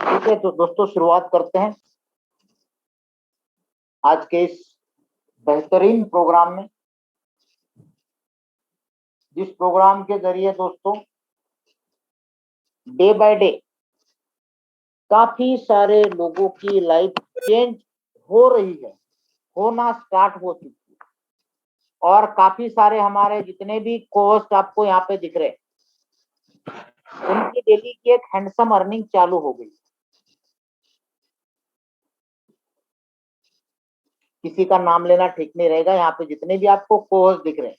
ठीक है, तो दोस्तों शुरुआत करते हैं आज के इस बेहतरीन प्रोग्राम में, जिस प्रोग्राम के जरिए दोस्तों डे बाय डे काफी सारे लोगों की लाइफ चेंज हो रही है, होना स्टार्ट हो चुकी है। और काफी सारे हमारे जितने भी कोस्ट आपको यहाँ पे दिख रहे हैं, उनकी डेली की एक हैंडसम अर्निंग चालू हो गई। किसी का नाम लेना ठीक नहीं रहेगा। यहाँ पे जितने भी आपको कोस्ट दिख रहे हैं,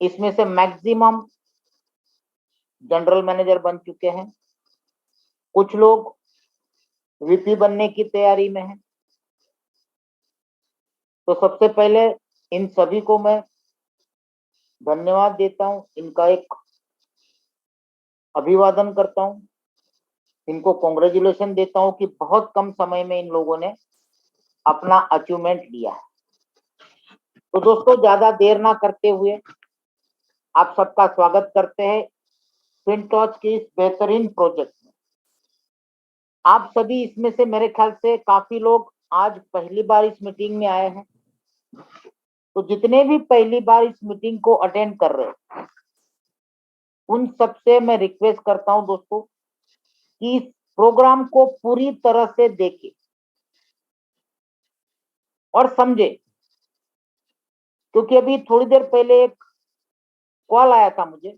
इसमें से मैक्सिमम जनरल मैनेजर बन चुके हैं, कुछ लोग वीपी बनने की तैयारी में हैं। तो सबसे पहले इन सभी को मैं धन्यवाद देता हूं, इनका एक अभिवादन करता हूं, इनको कॉन्ग्रेचुलेशन देता हूं कि बहुत कम समय में इन लोगों ने अपना अचीवमेंट लिया है। तो दोस्तों ज्यादा देर ना करते हुए आप सबका स्वागत करते हैं फिनटॉच के इस बेहतरीन प्रोजेक्ट में। आप सभी इसमें से मेरे ख्याल से काफी लोग आज पहली बार इस मीटिंग में आए हैं। तो जितने भी पहली बार इस मीटिंग को अटेंड कर रहे हैं, उन सबसे मैं रिक्वेस्ट करता हूं दोस्तों कि इस प्रोग्राम को पूरी तरह से देखें और समझे, क्योंकि अभी थोड़ी देर पहले एक कॉल आया था मुझे,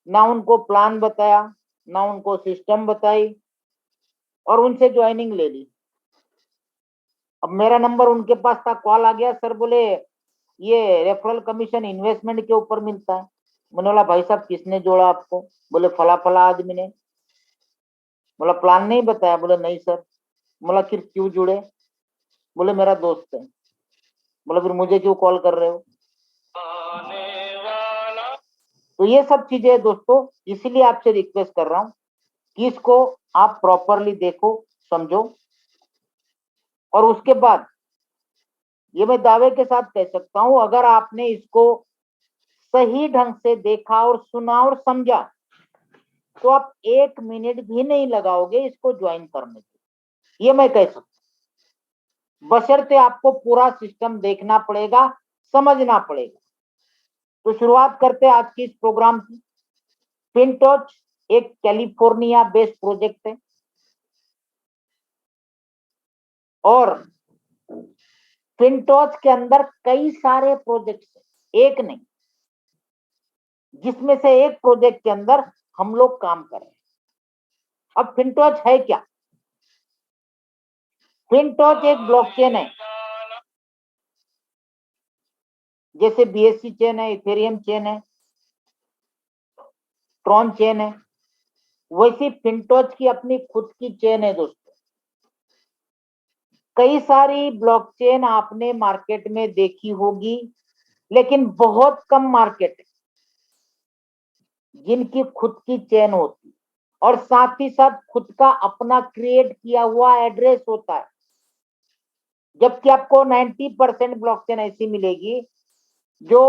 ना उनको प्लान बताया, ना उनको सिस्टम बताई, और उनसे ज्वाइनिंग ले ली। अब मेरा नंबर उनके पास था, कॉल आ गया, सर बोले ये रेफरल कमीशन इन्वेस्टमेंट के ऊपर मिलता है। मैंने बोला भाई साहब किसने जोड़ा आपको? बोले फला फला आदमी ने। बोला प्लान नहीं बताया? बोले नहीं सर। बोला फिर क्यों जुड़े? बोले मेरा दोस्त है। बोला फिर मुझे क्यों कॉल कर रहे हो? तो ये सब चीजें दोस्तों इसीलिए आपसे रिक्वेस्ट कर रहा हूं कि इसको आप प्रॉपरली देखो, समझो, और उसके बाद ये मैं दावे के साथ कह सकता हूं, अगर आपने इसको सही ढंग से देखा और सुना और समझा, तो आप 1 मिनट भी नहीं लगाओगे इसको ज्वाइन करने के। ये मैं कह सकता हूं, बशर्ते आपको पूरा सिस्टम देखना पड़ेगा, समझना पड़ेगा। तो शुरुआत करते हैं आज की इस प्रोग्राम की। फिनटॉच एक कैलिफोर्निया बेस्ड प्रोजेक्ट है और फिनटॉच के अंदर कई सारे प्रोजेक्ट्स हैं, एक नहीं, जिसमें से एक प्रोजेक्ट के अंदर हम लोग काम कर रहे हैं। अब फिनटॉच है क्या? फिनटॉच एक ब्लॉकचेन है, जैसे बीएससी चेन है, इथेरियम चेन है, ट्रॉन चेन है, वैसी फिनटॉच की अपनी खुद की चेन है दोस्तों। कई सारी ब्लॉकचेन आपने मार्केट में देखी होगी, लेकिन बहुत कम मार्केट है जिनकी खुद की चेन होती, और साथ ही साथ खुद का अपना क्रिएट किया हुआ एड्रेस होता है। जबकि आपको 90% ब्लॉकचेन ऐसी मिलेगी जो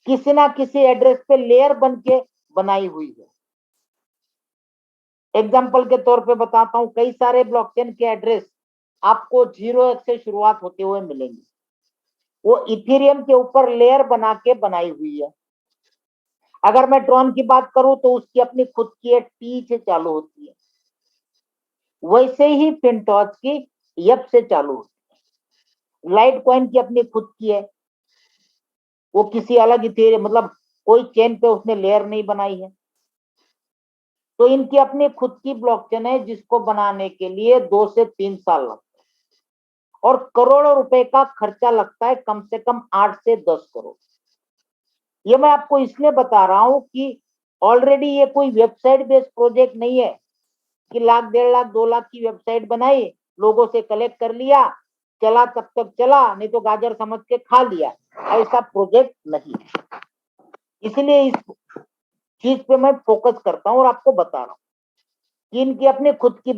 किसी ना किसी एड्रेस पे लेयर बन के बनाई हुई है। एग्जाम्पल के तौर पे बताता हूं, कई सारे ब्लॉकचेन के एड्रेस आपको 0x से शुरुआत होते हुए मिलेंगे, वो इथेरियम के ऊपर लेयर बना के बनाई हुई है। अगर मैं ट्रॉन की बात करूं तो उसकी अपनी खुद की एक टी से चालू होती है, वैसे ही फिनटॉच की यप से चालू होती है। लाइट कॉइन की अपनी खुद की है, वो किसी अलग इथेरियम मतलब कोई चेन पे उसने लेयर नहीं बनाई है। तो इनकी अपनी खुद की ब्लॉकचेन है, जिसको बनाने के लिए 2 से 3 साल लगता है और करोड़ों रुपए का खर्चा लगता है, कम से कम 8 से 10 करोड़। ये मैं आपको इसलिए बता रहा हूं कि ऑलरेडी ये कोई वेबसाइट बेस्ड प्रोजेक्ट नहीं है कि लाख, 1.5 लाख, 2 लाख की वेबसाइट बनाई, लोगों से कलेक्ट कर लिया, चला तब तक चला, नहीं तो गाजर समझ के खा लिया। ऐसा प्रोजेक्ट नहीं। इसलिए इस चीज पे मैं फोकस करता हूं और आपको बता रहा हूं कि इनकी अपने खुद की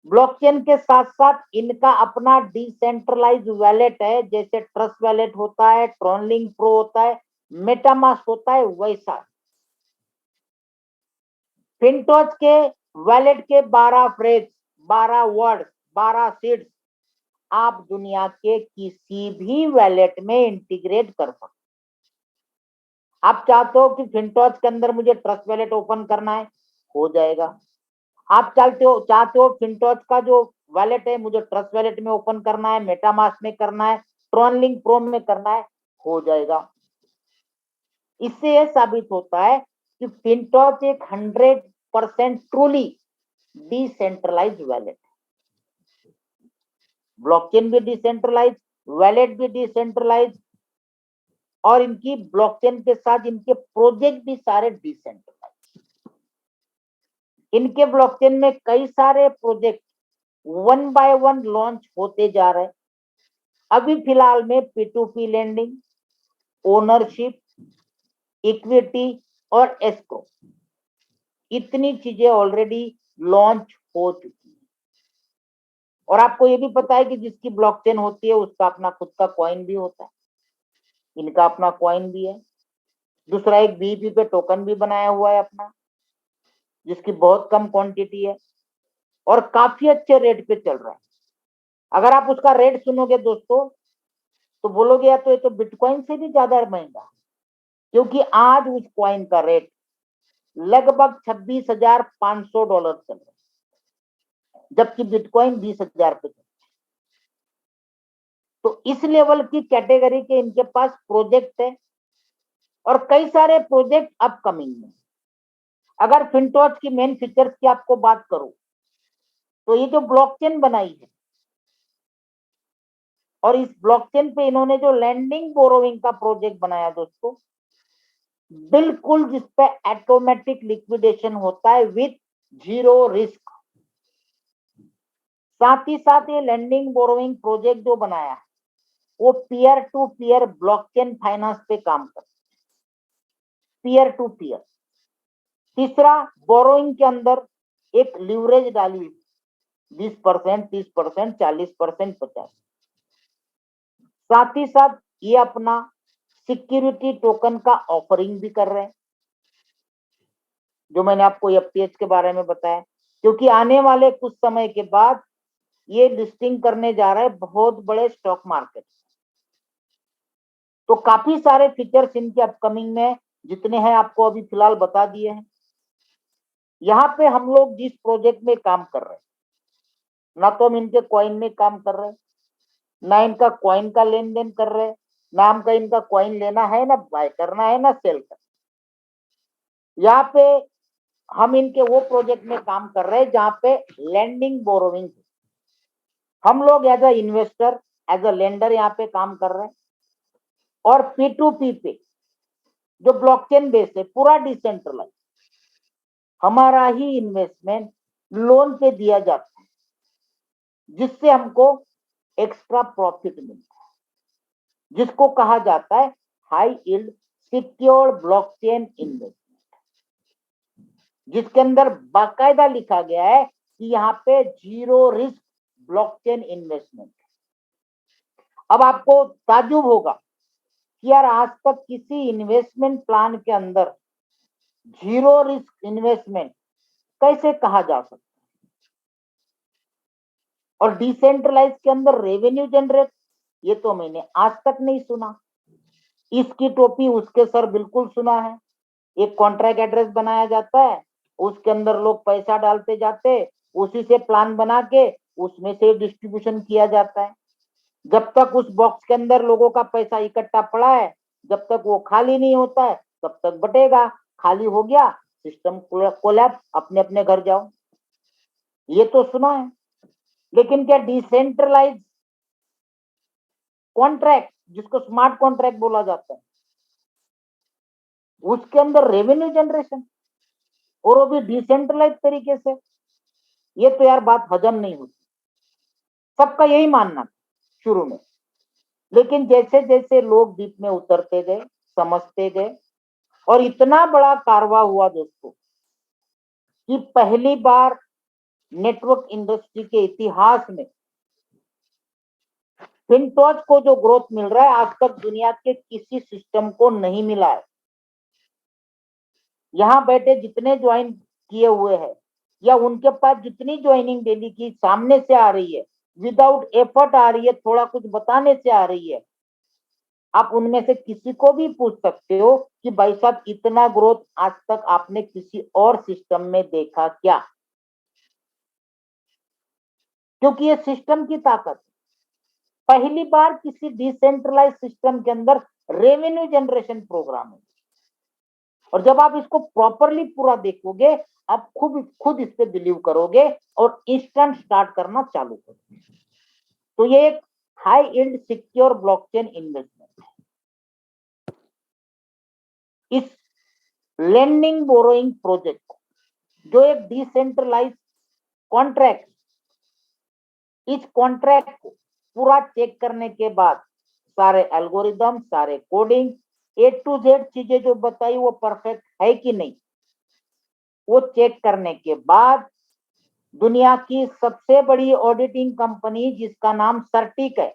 ब्लॉकचेन के साथ साथ इनका अपना डिसेंट्रलाइज वैलेट है, जैसे ट्रस्ट वैलेट होता है, ट्रॉनलिंक प्रो होता है, मेटामास्क होता है, वैसा फिनटॉच के वैलेट के 12 फ्रेज, 12 वर्ड, 12 सीड्स आप दुनिया के किसी भी वैलेट में इंटीग्रेट कर सकते। आप चाहते हो कि फिनटॉच के अंदर मुझे ट्रस्ट वैलेट ओपन करना है, हो जाएगा। आप चाहते हो फिनटॉच का जो वैलेट है मुझे ट्रस्ट वैलेट में ओपन करना है, मेटामास्क में करना है, ट्रॉनलिंक प्रो में करना है, हो जाएगा। इससे यह साबित होता है कि फिनटॉच एक 100% ट्रूली डिसेंट्रलाइज्ड वैलेट है। ब्लॉकचेन भी डिसेंट्रलाइज, वैलेट भी डिसेंट्रलाइज, और इनकी ब्लॉकचेन के साथ इनके प्रोजेक्ट भी सारे डिसेंट्रलाइज। इनके ब्लॉकचेन में कई सारे प्रोजेक्ट 1 बाय 1 लॉन्च होते जा रहे हैं। अभी फिलहाल में P2P लैंडिंग, ओनरशिप, इक्विटी और एस्क्रो, इतनी चीजें ऑलरेडी लॉन्च हो चुकी है। और आपको ये भी पता है कि जिसकी ब्लॉकचेन होती है उसका अपना खुद का कॉइन भी होता है, इनका अपना कॉइन भी है। दूसरा एक BEP पे टोकन भी बनाया हुआ है अपना, जिसकी बहुत कम क्वांटिटी है और काफी अच्छे रेट पे चल रहा है। अगर आप उसका रेट सुनोगे दोस्तों तो बोलोगे यार तो ये तो बिटकॉइन से भी ज्यादा महंगा, क्योंकि आज उस कॉइन का रेट लगभग $26,500 चल रहा है, जबकि बिटकॉइन 20,000 पे चल रहा है। तो इस लेवल की कैटेगरी के इनके पास प्रोजेक्ट है और कई सारे प्रोजेक्ट अपकमिंग में। अगर फिनटॉच की मेन फीचर्स की आपको बात करूं तो ये जो ब्लॉकचेन बनाई है और इस ब्लॉकचेन पे इन्होंने जो लैंडिंग बोरोइंग का प्रोजेक्ट बनाया दोस्तों, बिल्कुल जिसपे ऑटोमेटिक लिक्विडेशन होता है विथ जीरो रिस्क। साथ ही साथ ये लैंडिंग बोरोइंग प्रोजेक्ट जो बनाया है वो peer to peer blockchain finance पे काम करता है, पीयर टू पीयर। तीसरा, बोरोइंग के अंदर एक लीवरेज डाली 20%, 30%, 40%, 50%। साथ ही साथ ये अपना सिक्योरिटी टोकन का ऑफरिंग भी कर रहे हैं, जो मैंने आपको FTX के बारे में बताया, क्योंकि आने वाले कुछ समय के बाद ये लिस्टिंग करने जा रहा है बहुत बड़े स्टॉक मार्केट। तो काफी सारे फीचर्स इनके अपकमिंग में जितने हैं आपको अभी फिलहाल बता दिए हैं। यहाँ पे हम लोग जिस प्रोजेक्ट में काम कर रहे हैं, ना तो हम इनके कॉइन में काम कर रहे हैं, ना इनका कॉइन का लेन देन कर रहे हैं, ना हमका इनका कॉइन लेना है, ना बाय करना है, ना सेल करना। यहाँ पे हम इनके वो प्रोजेक्ट में काम कर रहे हैं जहां पे लैंडिंग बोरोइंग, हम लोग as a investor, as a lender यहाँ पे काम कर रहे हैं। और P2P पे जो ब्लॉकचेन बेस है पूरा डिसेंट्रलाइज, हमारा ही इन्वेस्टमेंट लोन पे दिया जाता है, जिससे हमको एक्स्ट्रा प्रॉफिट मिलता है, जिसको कहा जाता है high yield secured blockchain investment, जिसके अंदर बाकायदा लिखा गया है कि यहाँ पे जीरो रिस्क ब्लॉकचेन इन्वेस्टमेंट। अब आपको ताज्जुब होगा कि यार आज तक किसी इन्वेस्टमेंट प्लान के अंदर जीरो रिस्क इन्वेस्टमेंट कैसे कहा जा सकता है, और डिसेंट्रलाइज के अंदर रेवेन्यू जनरेट, ये तो मैंने आज तक नहीं सुना। इसकी टोपी उसके सर बिल्कुल सुना है। एक कॉन्ट्रैक्ट एड्रेस बनाया जाता है, उसके अंदर लोग पैसा डालते जाते, उसी से प्लान बना के उसमें से डिस्ट्रीब्यूशन किया जाता है। जब तक उस बॉक्स के अंदर लोगों का पैसा इकट्ठा पड़ा है, जब तक वो खाली नहीं होता है तब तक बटेगा। खाली हो गया, सिस्टम कोलैप्स, अपने अपने घर जाओ। ये तो सुना है। लेकिन क्या डिसेंट्रलाइज कॉन्ट्रैक्ट, जिसको स्मार्ट कॉन्ट्रैक्ट बोला जाता है, उसके अंदर रेवेन्यू जनरेशन, और वो भी डिसेंट्रलाइज तरीके से, ये तो यार बात हजम नहीं होती। सबका यही मानना था शुरू में, लेकिन जैसे जैसे लोग डीप में उतरते गए, समझते गए, और इतना बड़ा कारवा हुआ दोस्तों कि पहली बार नेटवर्क इंडस्ट्री के इतिहास में फिनटॉच को जो ग्रोथ मिल रहा है आज तक दुनिया के किसी सिस्टम को नहीं मिला है। यहां बैठे जितने ज्वाइन किए हुए हैं या उनके पास जितनी ज्वाइनिंग डेली की सामने से आ रही है, विदाउट एफर्ट आ रही है, थोड़ा कुछ बताने से आ रही है, आप उनमें से किसी को भी पूछ सकते हो कि भाई साहब इतना ग्रोथ आज तक आपने किसी और सिस्टम में देखा क्या? क्योंकि ये सिस्टम की ताकत, पहली बार किसी डिसेंट्रलाइज सिस्टम के अंदर रेवेन्यू जनरेशन प्रोग्राम है। और जब आप इसको प्रॉपरली पूरा देखोगे, आप खुद इस पे बिलीव करोगे और इंस्टेंट स्टार्ट करना चालू करोगे। तो ये एक high yield secure blockchain investment है। इस लेंडिंग बोरोइंग प्रोजेक्ट जो एक डिसेंट्रलाइज कॉन्ट्रैक्ट, इस कॉन्ट्रैक्ट को पूरा चेक करने के बाद सारे एल्गोरिदम, सारे कोडिंग, ए टू जेड चीजें जो बताई वो परफेक्ट है कि नहीं, वो चेक करने के बाद दुनिया की सबसे बड़ी ऑडिटिंग कंपनी जिसका नाम सर्टिक है,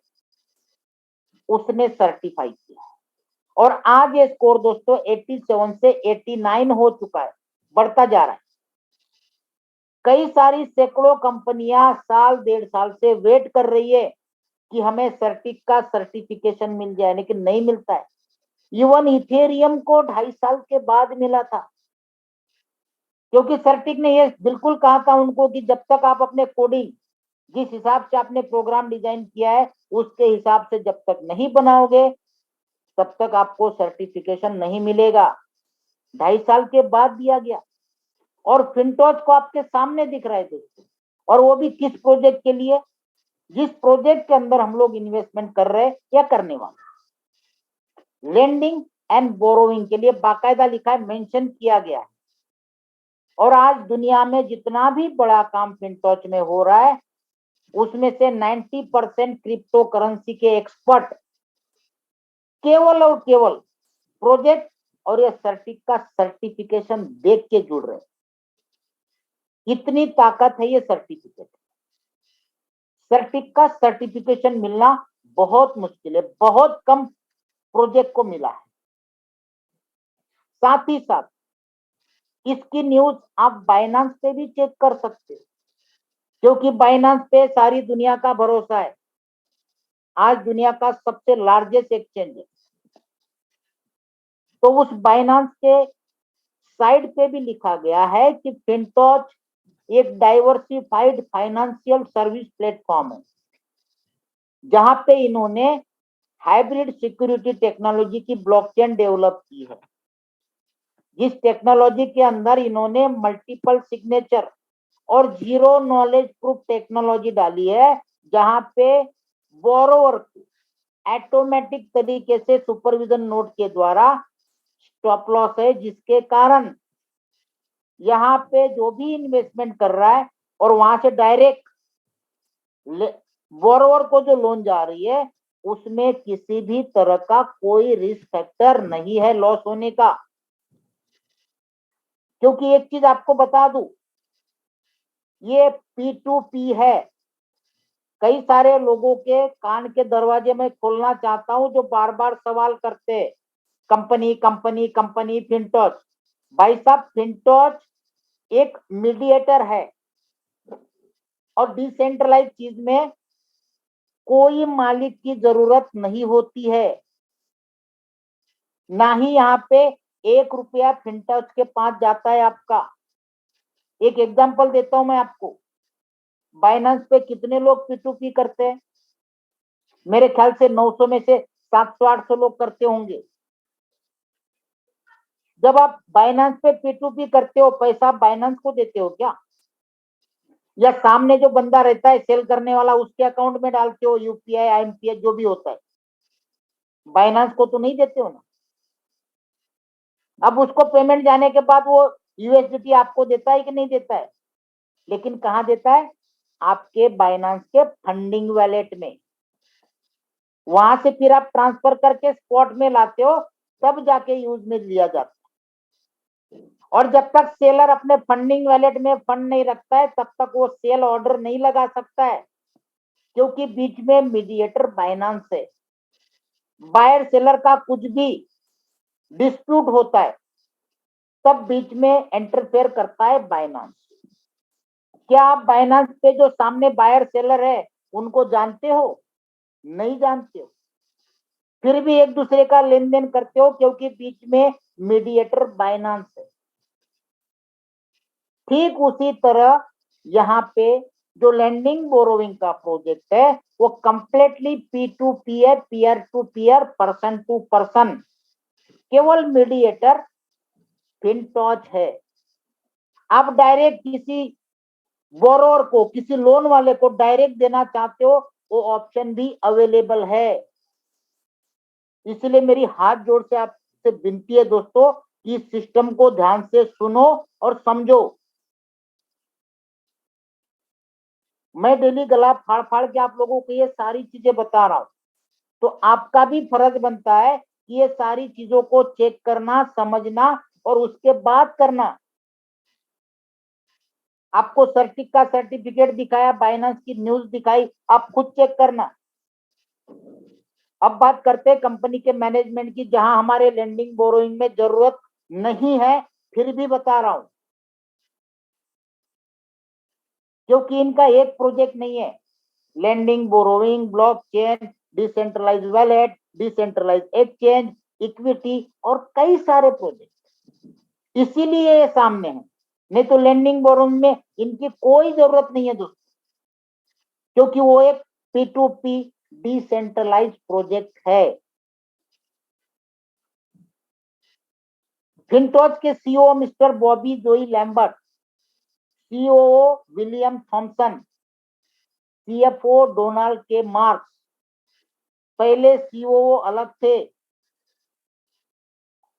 उसने सर्टिफाई किया। और आज ये स्कोर दोस्तों 87 से 89 हो चुका है, बढ़ता जा रहा है। कई सारी सैकड़ों कंपनियां साल 1.5 साल से वेट कर रही है कि हमें सर्टिक का सर्टिफिकेशन मिल जाए, लेकिन नहीं मिलता है। इवन इथेरियम को 2.5 साल के बाद मिला था, क्योंकि सर्टिक ने ये बिल्कुल कहा था उनको कि जब तक आप अपने कोडिंग, जिस हिसाब से आपने प्रोग्राम डिजाइन किया है उसके हिसाब से जब तक नहीं बनाओगे, तब तक आपको सर्टिफिकेशन नहीं मिलेगा। 2.5 साल के बाद दिया गया। और फिनटोच को आपके सामने दिख रहा है दोस्तों, और वो भी किस प्रोजेक्ट के लिए? जिस प्रोजेक्ट के अंदर हम लोग इन्वेस्टमेंट कर रहे हैं या करने वाले, लेंडिंग एंड बोरोइंग के लिए बाकायदा लिखा है, मेंशन किया गया है। और आज दुनिया में जितना भी बड़ा काम फिनटोच में हो रहा है, उसमें से 90% क्रिप्टो करेंसी के एक्सपर्ट केवल और केवल प्रोजेक्ट और ये सर्टिक का सर्टिफिकेशन देख के जुड़ रहे। इतनी ताकत है ये सर्टिफिकेट। सर्टिक का सर्टिफिकेशन मिलना बहुत मुश्किल है, बहुत कम प्रोजेक्ट को मिला है। साथ ही साथ इसकी न्यूज आप बाइनांस पे भी चेक कर सकते हो, क्योंकि बाइनांस पे सारी दुनिया का भरोसा है। आज दुनिया का सबसे लार्जेस्ट एक्सचेंज है। तो उस बाइनांस के साइड पे भी लिखा गया है कि फिनटोच एक डाइवर्सिफाइड फाइनेंशियल सर्विस प्लेटफॉर्म है, जहां पे इन्होंने हाइब्रिड सिक्योरिटी टेक्नोलॉजी की ब्लॉकचेन डेवलप की है, जिस टेक्नोलॉजी के अंदर इन्होंने मल्टीपल सिग्नेचर और जीरो नॉलेज प्रूफ टेक्नोलॉजी डाली है, जहां पे बोरोवर को ऑटोमेटिक तरीके से सुपरविजन नोड के द्वारा स्टॉप लॉस है, जिसके कारण यहाँ पे जो भी इन्वेस्टमेंट कर रहा है और वहां से डायरेक्ट बोरोवर को जो लोन जा रही है, उसमें किसी भी तरह का कोई रिस्क फैक्टर नहीं है लॉस होने का। क्योंकि एक चीज आपको बता दूं, ये P2P है। कई सारे लोगों के कान के दरवाजे में खोलना चाहता हूं जो बार बार सवाल करते हैं, कंपनी कंपनी कंपनी फिनटोच। भाई साहब, फिनटोच एक मीडिएटर है, और डिसेंट्रलाइज चीज में कोई मालिक की जरूरत नहीं होती है, ना ही यहाँ पे 1 रुपया फिनटोच के पास जाता है आपका। एक एग्जांपल देता हूं मैं आपको, बाइनेंस पे कितने लोग P2P करते हैं? मेरे ख्याल से 900 में से 700-800 लोग करते होंगे। जब आप बाइनेंस पे P2P करते हो, पैसा बाइनेंस को देते हो क्या, या सामने जो बंदा रहता है सेल करने वाला उसके अकाउंट में डालते हो, यूपीआई IMPS जो भी होता है? बाइनेंस को तो नहीं देते हो ना। अब उसको पेमेंट जाने के बाद वो USDT आपको देता है कि नहीं देता है? लेकिन कहां देता है? आपके बाइनेंस के फंडिंग वैलेट में। वहां से फिर आप ट्रांसफर करके स्पॉट में लाते हो, तब जाके यूज में लिया जाता है। और जब तक सेलर अपने फंडिंग वैलेट में फंड नहीं रखता है, तब तक वो सेल ऑर्डर नहीं लगा सकता है, क्योंकि बीच में मीडिएटर बाइनेंस है। बायर सेलर का कुछ भी डिस्प्यूट होता है, तब बीच में इंटरफेयर करता है बाइनेंस। क्या आप बाइनांस पे जो सामने बायर सेलर है उनको जानते हो? नहीं जानते हो, फिर भी एक दूसरे का लेन देन करते हो क्योंकि बीच में मीडिएटर बाइनांस है। ठीक उसी तरह यहाँ पे जो लैंडिंग बोरोइंग का प्रोजेक्ट है वो कंप्लीटली P2P है, peer to peer, person to person. केवल मीडिएटर फिनटॉच है। आप डायरेक्ट किसी बोरोर को, किसी लोन वाले को डायरेक्ट देना चाहते हो, वो ऑप्शन भी अवेलेबल है। इसलिए मेरी हाथ जोड़ से आपसे विनती है दोस्तों कि इस सिस्टम को ध्यान से सुनो और समझो। मैं डेली गला फाड़ फाड़ के आप लोगों को ये सारी चीजें बता रहा हूं, तो आपका भी फर्ज बनता है कि ये सारी चीजों को चेक करना, समझना और उसके बाद करना। आपको सर्टिक का सर्टिफिकेट दिखाया, बाइनेंस की न्यूज दिखाई, आप खुद चेक करना। अब बात करते हैं कंपनी के मैनेजमेंट की, जहां हमारे लैंडिंग बोरोइंग में जरूरत नहीं है, फिर भी बता रहा हूं क्योंकि इनका एक प्रोजेक्ट नहीं है। Lending borrowing, blockchain, decentralise wallet, decentralise exchange, equity और कई सारे प्रोजेक्ट, इसीलिए ये सामने है। नहीं तो लैंडिंग बोरोइंग में इनकी कोई जरूरत नहीं है दोस्तों, क्योंकि वो एक P2P डिसेंट्रलाइज प्रोजेक्ट है। फिनटॉच के CEO mister Bobby Joey Lambert, COO William Thomson, CFO Donald K Marks, पहले सीओओ अलग थे,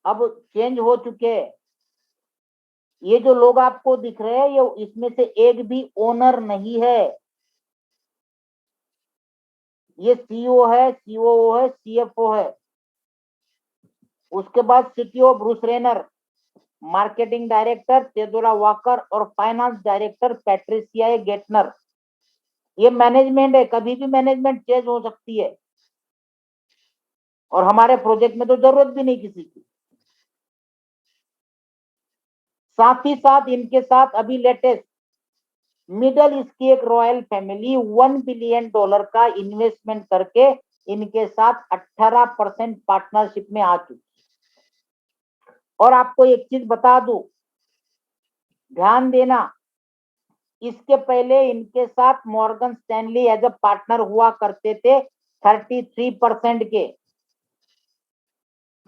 अब चेंज हो चुके हैं। ये जो लोग आपको दिख रहे हैं, ये इसमें से एक भी ओनर नहीं है। ये सीईओ है, सीओओ है, सीएफओ है। उसके बाद CTO Bruce Renner, marketing director Theodora Walker और फाइनेंस डायरेक्टर पैट्रिसिया गेटनर। ये मैनेजमेंट है, कभी भी मैनेजमेंट चेंज हो सकती है और हमारे प्रोजेक्ट में तो जरूरत भी नहीं किसी की। साथ ही साथ इनके साथ अभी लेटेस्ट मिडल ईस्ट की एक रॉयल फैमिली $1 बिलियन का इन्वेस्टमेंट करके इनके साथ 18% पार्टनरशिप में आ चुकी। और आपको एक चीज बता दूं, ध्यान देना, इसके पहले इनके साथ Morgan Stanley as a partner हुआ करते थे 33% के,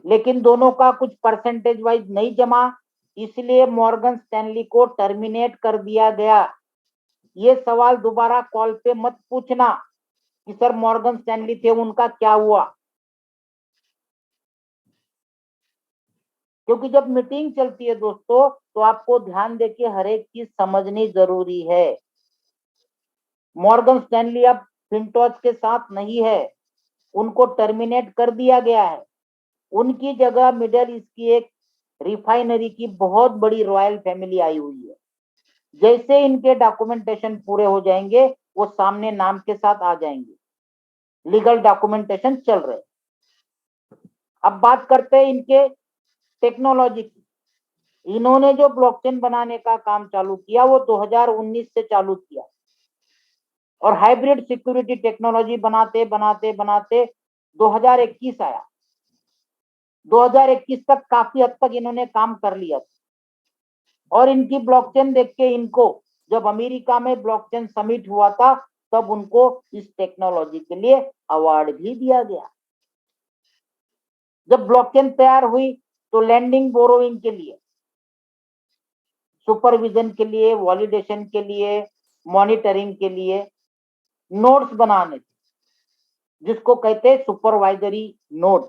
लेकिन दोनों का कुछ परसेंटेज वाइज नहीं जमा, इसलिए मॉर्गन स्टैनली को टर्मिनेट कर दिया गया। ये सवाल दोबारा कॉल पे मत पूछना कि सर मॉर्गन स्टैनली थे उनका क्या हुआ, क्योंकि जब मीटिंग चलती है दोस्तों तो आपको ध्यान देके हर एक चीज समझनी जरूरी है। मॉर्गन स्टैनली अब फिनटॉच के साथ नहीं है, उनको टर्मिनेट कर दिया गया है। उनकी जगह मिडल ईस्ट की एक रिफाइनरी की बहुत बड़ी रॉयल फैमिली आई हुई है। जैसे इनके डॉक्यूमेंटेशन पूरे हो जाएंगे वो सामने नाम के साथ आ जाएंगे, लीगल डॉक्यूमेंटेशन चल रहे। अब बात करते हैं इनके टेक्नोलॉजी की। इन्होंने जो ब्लॉकचेन बनाने का काम चालू किया वो 2019 से चालू किया और हाइब्रिड सिक्योरिटी टेक्नोलॉजी बनाते बनाते बनाते 2021 आया। 2021 तक काफी हद तक इन्होंने काम कर लिया और इनकी ब्लॉकचेन देख के इनको, जब अमेरिका में ब्लॉकचेन समिट हुआ था, तब उनको इस टेक्नोलॉजी के लिए अवार्ड भी दिया गया। जब ब्लॉकचेन तैयार हुई तो लैंडिंग बोरोइंग के लिए, सुपरविजन के लिए, वॉलिडेशन के लिए, मॉनिटरिंग के लिए नोड्स बनाने थे, जिसको कहते हैं सुपरवाइजरी नोड।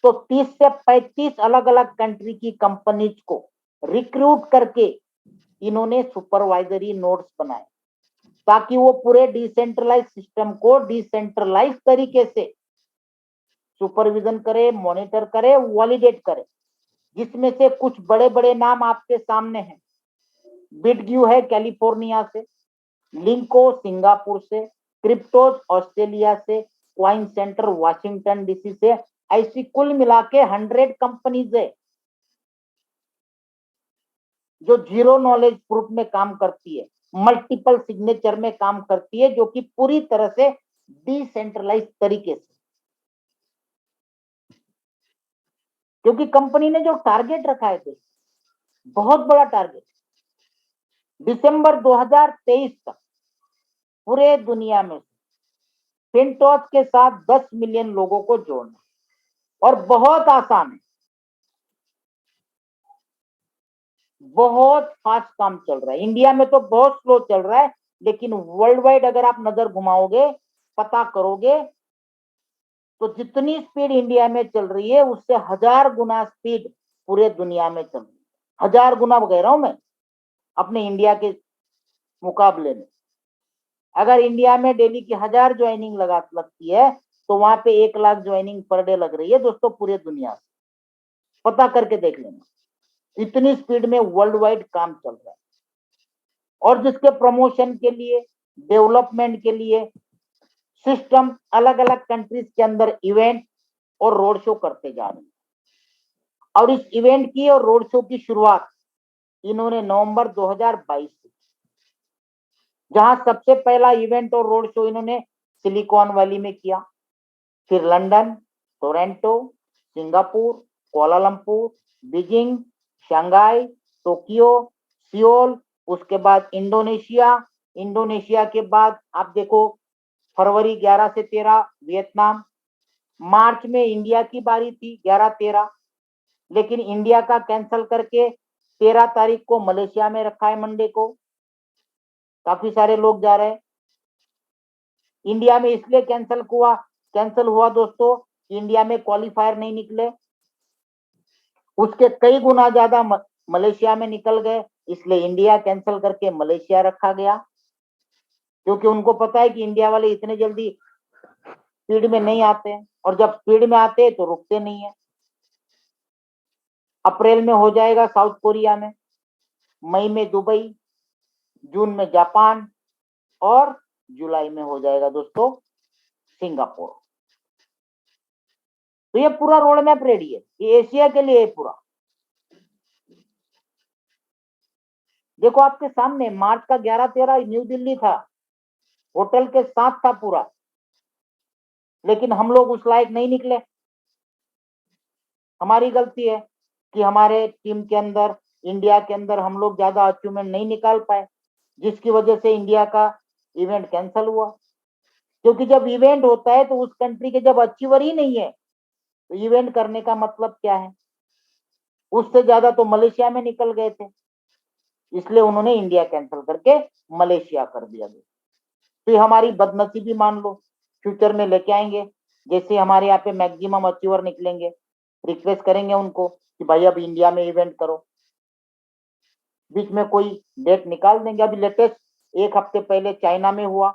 तो 30 से 35 अलग अलग कंट्री की कंपनीज को रिक्रूट करके इन्होंने सुपरवाइजरी नोड्स बनाए ताकि वो पूरे डिसेंट्रलाइज सिस्टम को डिसेंट्रलाइज तरीके से सुपरविजन करे, मॉनिटर करे, वॉलिडेट करे, जिसमें से कुछ बड़े बड़े नाम आपके सामने हैं। बिटग्यू है कैलिफोर्निया से, लिंको सिंगापुर से, क्रिप्टोज ऑस्ट्रेलिया से, क्वाइन सेंटर वाशिंगटन डीसी से, ऐसी कुल मिला के 100 कंपनीज है जो जीरो नॉलेज प्रूफ में काम करती है। मल्टीपल सिग्नेचर में काम करती है, जो कि पूरी तरह से डिसेंट्रलाइज तरीके से, क्योंकि कंपनी ने जो टारगेट रखा है तो बहुत बड़ा टारगेट, दिसंबर 2023 तक पूरे दुनिया में फिनटॉच के साथ 10 मिलियन लोगों को जोड़ना, और बहुत आसान है, बहुत फास्ट काम चल रहा है। इंडिया में तो बहुत स्लो चल रहा है, लेकिन वर्ल्ड वाइड अगर आप नजर घुमाओगे, पता करोगे, तो जितनी स्पीड इंडिया में चल रही है उससे 1000 गुना स्पीड पूरे दुनिया में चल रही है। 1000 गुना कह रहा हूं मैं, अपने इंडिया के मुकाबले में। अगर इंडिया में डेली की 1000 ज्वाइनिंग लगती है, तो वहां पे 1 लाख ज्वाइनिंग पर डे लग रही है दोस्तों, पूरे दुनिया से। पता करके देख लेना, इतनी स्पीड में वर्ल्ड वाइड काम चल रहा है। और जिसके प्रमोशन के लिए, डेवलपमेंट के लिए सिस्टम अलग अलग कंट्रीज के अंदर इवेंट और रोड शो करते जा रहे हैं। और इस इवेंट की और रोड शो की शुरुआत इन्होंने नवंबर 2022 से, जहां सबसे पहला इवेंट और रोड शो इन्होंने सिलिकॉन वैली में किया, फिर London, Toronto, Singapore, Kuala Lumpur, Beijing, Shanghai, Tokyo, Seoul, उसके बाद इंडोनेशिया के बाद आप देखो फरवरी 11 से 13 वियतनाम, मार्च में इंडिया की बारी थी 11-13, लेकिन इंडिया का कैंसिल करके 13 तारीख को मलेशिया में रखा है, मंडे को। काफी सारे लोग जा रहे हैं। इंडिया में इसलिए कैंसिल हुआ दोस्तों, इंडिया में क्वालिफायर नहीं निकले, उसके कई गुना ज्यादा मलेशिया में निकल गए, इसलिए इंडिया कैंसिल करके मलेशिया रखा गया। क्योंकि उनको पता है कि इंडिया वाले इतने जल्दी स्पीड में नहीं आते हैं, और जब स्पीड में आते हैं तो रुकते नहीं है। अप्रैल में हो जाएगा साउथ कोरिया में, मई में दुबई, जून में जापान, और जुलाई में हो जाएगा दोस्तों सिंगापुर। तो ये पूरा रोड मैप रेडी है, ये एशिया के लिए है पूरा। देखो आपके सामने मार्च का 11-13 न्यू दिल्ली था, होटल के साथ था पूरा, लेकिन हम लोग उस लायक नहीं निकले। हमारी गलती है कि हमारे टीम के अंदर, इंडिया के अंदर हम लोग ज्यादा अचीवमेंट नहीं निकाल पाए, जिसकी वजह से इंडिया का इवेंट कैंसिल हुआ। क्योंकि जब इवेंट होता है तो उस कंट्री के जब अचीवर ही नहीं है, तो इवेंट करने का मतलब क्या है। उससे ज्यादा तो मलेशिया में निकल गए थे, इसलिए उन्होंने इंडिया कैंसिल करके मलेशिया कर दिया। तो ये हमारी बदनसीबी मान लो, फ्यूचर में लेके आएंगे। जैसे हमारे यहाँ पे मैक्सिमम अचीवर निकलेंगे, रिक्वेस्ट करेंगे उनको कि भाई अब इंडिया में इवेंट करो, बीच में कोई डेट निकाल देंगे। अभी लेटेस्ट 1 हफ्ते पहले चाइना में हुआ,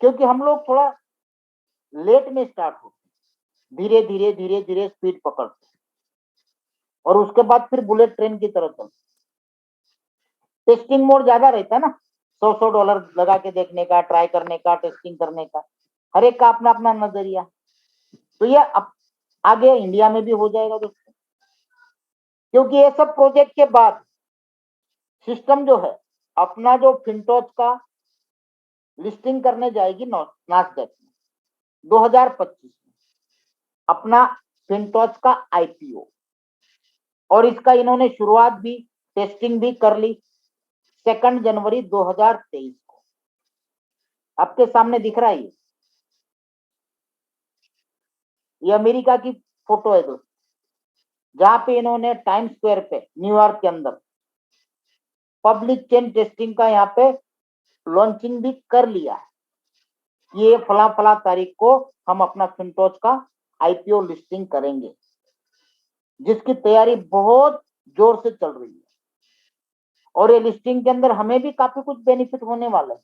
क्योंकि हम लोग थोड़ा लेट में स्टार्ट होते, धीरे धीरे धीरे धीरे स्पीड पकड़ते, और उसके बाद फिर बुलेट ट्रेन की तरह चलते। टेस्टिंग मोड ज्यादा रहता है ना, $100 लगा के देखने का, ट्राई करने का, टेस्टिंग करने का, हर एक का अपना अपना नजरिया। तो ये अब आगे इंडिया में भी हो जाएगा दोस्तों, क्योंकि ये सब प्रोजेक्ट के बाद सिस्टम जो है अपना, जो फिनटॉच का लिस्टिंग करने जाएगी नास्डैक में 2025 में, अपना फिनटॉच का आईपीओ, और इसका इन्होंने शुरुआत भी, टेस्टिंग भी कर ली 2 जनवरी 2023 को। आपके सामने दिख रहा है ये अमेरिका की फोटो है दोस्तों, जहां पे इन्होंने टाइम स्क्वायर पे न्यूयॉर्क के अंदर पब्लिक चेन टेस्टिंग का यहाँ पे लॉन्चिंग भी कर लिया है। ये फला फला तारीख को हम अपना फिनटॉच का आईपीओ लिस्टिंग करेंगे, जिसकी तैयारी बहुत जोर से चल रही है। और ये लिस्टिंग के अंदर हमें भी काफी कुछ बेनिफिट होने वाला है,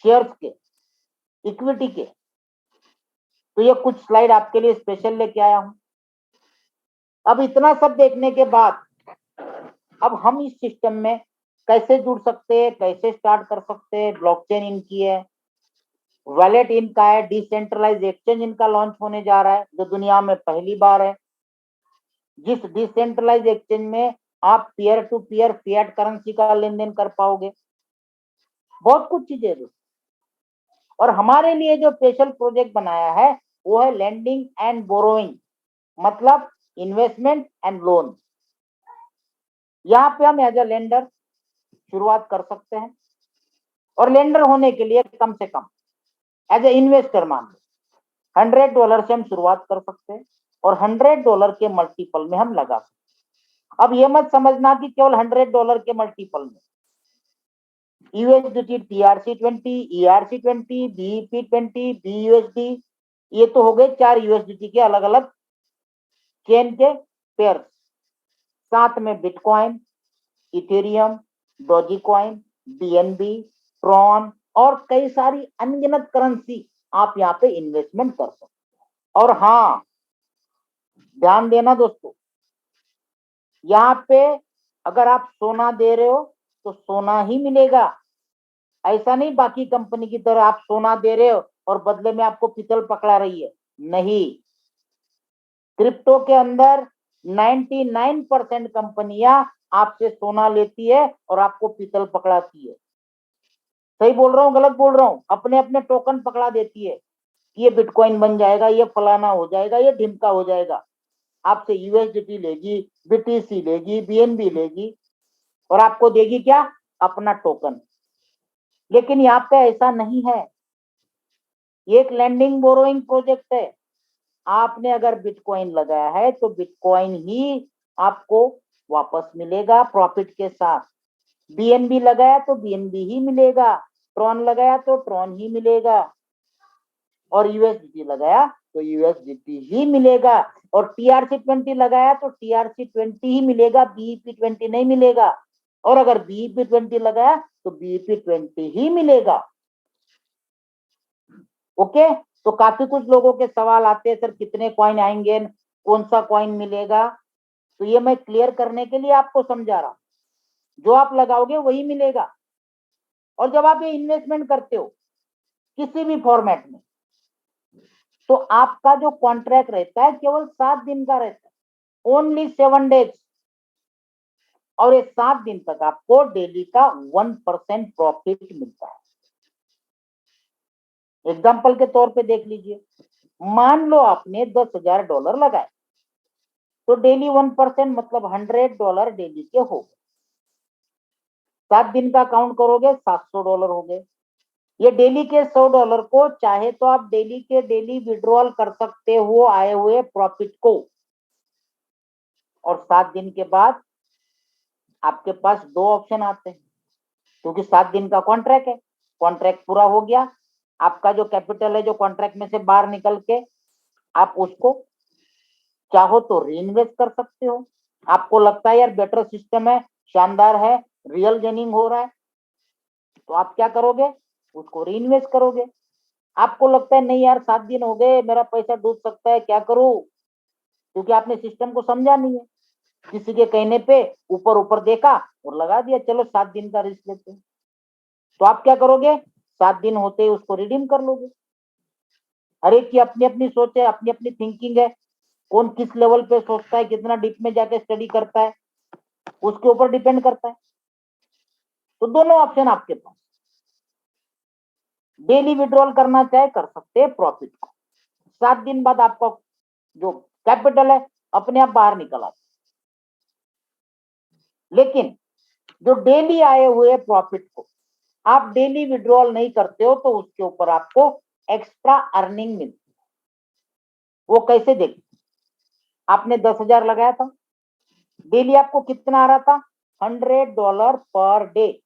शेयर्स के, इक्विटी के। तो ये कुछ स्लाइड आपके लिए स्पेशल लेके आया हूं। अब इतना सब देखने के बाद, अब हम इस सिस्टम में कैसे जुड़ सकते हैं, कैसे स्टार्ट कर सकते हैं। ब्लॉकचेन इनकी है, वॉलेट इनका है, डिसेंट्रलाइज एक्सचेंज इनका लॉन्च होने जा रहा है, जो दुनिया में पहली बार है, जिस डिसेंट्रलाइज एक्सचेंज में आप peer to peer fiat currency का लेन देन कर पाओगे, बहुत कुछ चीजें दोस्तों। और हमारे लिए जो स्पेशल प्रोजेक्ट बनाया है वो है लैंडिंग एंड बोरोइंग, मतलब इन्वेस्टमेंट एंड लोन। यहाँ पे हम एज ए लेंडर शुरुआत कर सकते हैं, और लेंडर होने के लिए कम से कम एज ए इन्वेस्टर मान लो $100 से हम शुरुआत कर सकते हैं, और $100 के मल्टीपल में हम लगा सकते हैं। अब ये मत समझना कि केवल $100 के मल्टीपल में, USDT, TRC20, ERC20, BEP20, BUSD, ये तो हो गए 4 यूएसडीटी के अलग अलग चेन के पेयर, साथ में बिटकॉइन, इथेरियम, डॉजीकॉइन, BNB, ट्रॉन और कई सारी अनगिनत करेंसी आप यहाँ पे इन्वेस्टमेंट कर सकते हो। और हाँ, ध्यान देना दोस्तों, यहाँ पे अगर आप सोना दे रहे हो तो सोना ही मिलेगा। ऐसा नहीं बाकी कंपनी की तरह आप सोना दे रहे हो और बदले में आपको पीतल पकड़ा रही है, नहीं। क्रिप्टो के अंदर 99% कंपनियां आपसे सोना लेती है और आपको पीतल पकड़ाती है। सही बोल रहा हूँ गलत बोल रहा हूँ? अपने अपने टोकन पकड़ा देती है, ये बिटकॉइन बन जाएगा, ये फलाना हो जाएगा, ये ढिमका हो जाएगा। आपसे यूएसडीटी लेगी, बीटीसी लेगी, BNB लेगी, और आपको देगी क्या? अपना टोकन। लेकिन यहाँ पे ऐसा नहीं है, ये एक लैंडिंग बोरोइंग प्रोजेक्ट है। आपने अगर बिटकॉइन लगाया है तो बिटकॉइन ही आपको वापस मिलेगा प्रॉफिट के साथ। BNB लगाया तो BNB ही मिलेगा, ट्रॉन लगाया तो ट्रॉन ही मिलेगा, और यूएसडीटी लगाया तो यूएसडीटी ही मिलेगा, और TRC20 लगाया तो TRC20 ही मिलेगा, BEP20 नहीं मिलेगा, और अगर BEP20 लगाया तो BEP20 ही मिलेगा। ओके, तो काफी कुछ लोगों के सवाल आते हैं, सर कितने कॉइन आएंगे, कौन सा कॉइन मिलेगा? तो ये मैं क्लियर करने के लिए आपको समझा रहा हूं, जो आप लगाओगे वही मिलेगा। और जब आप ये इन्वेस्टमेंट करते हो किसी भी फॉर्मेट में, तो आपका जो कॉन्ट्रैक्ट रहता है केवल 7 दिन का रहता है, ओनली 7 डेज, और ये 7 दिन तक आपको डेली का 1% प्रॉफिट मिलता है। एग्जाम्पल के तौर पे देख लीजिए, मान लो आपने $10,000 लगाए, तो डेली 1% मतलब $100 डेली के हो गए। 7 दिन का काउंट करोगे $700 हो गए। ये डेली के $100 को चाहे तो आप डेली के डेली विड्रॉल कर सकते हो आए हुए प्रॉफिट को, और 7 दिन के बाद आपके पास 2 ऑप्शन आते हैं, क्योंकि 7 दिन का कॉन्ट्रैक्ट है, कॉन्ट्रैक्ट पूरा हो गया, आपका जो कैपिटल है जो कॉन्ट्रैक्ट में से बाहर निकल के आप उसको चाहो तो री इन्वेस्ट कर सकते हो। आपको लगता है यार बेटर सिस्टम है, शानदार है, रियल गेनिंग हो रहा है, तो आप क्या करोगे? उसको री इन्वेस्ट करोगे। आपको लगता है नहीं यार 7 दिन हो गए, मेरा पैसा डूब सकता है, क्या करूं? क्योंकि आपने सिस्टम को समझा नहीं है, किसी के कहने पे ऊपर ऊपर देखा और लगा दिया, चलो 7 दिन का रिस्क लेते हैं। तो आप क्या करोगे? 7 दिन होते ही उसको रिडीम कर लोगे। हर एक की अपनी अपनी सोच है, अपनी अपनी थिंकिंग है, कौन किस लेवल पे सोचता है, कितना डीप में जाके स्टडी करता है, उसके ऊपर डिपेंड करता है। तो दोनों ऑप्शन आपके पास, डेली विड्रॉल करना चाहे कर सकते हैं प्रॉफिट को, 7 दिन बाद आपका जो कैपिटल है अपने आप बाहर निकल आता। लेकिन जो डेली आए हुए प्रॉफिट को आप डेली विड्रॉल नहीं करते हो तो उसके ऊपर आपको एक्स्ट्रा अर्निंग मिलती है। वो कैसे? देखिए, आपने 10,000 लगाया था, डेली आपको कितना आ रहा था? $100 पर डे।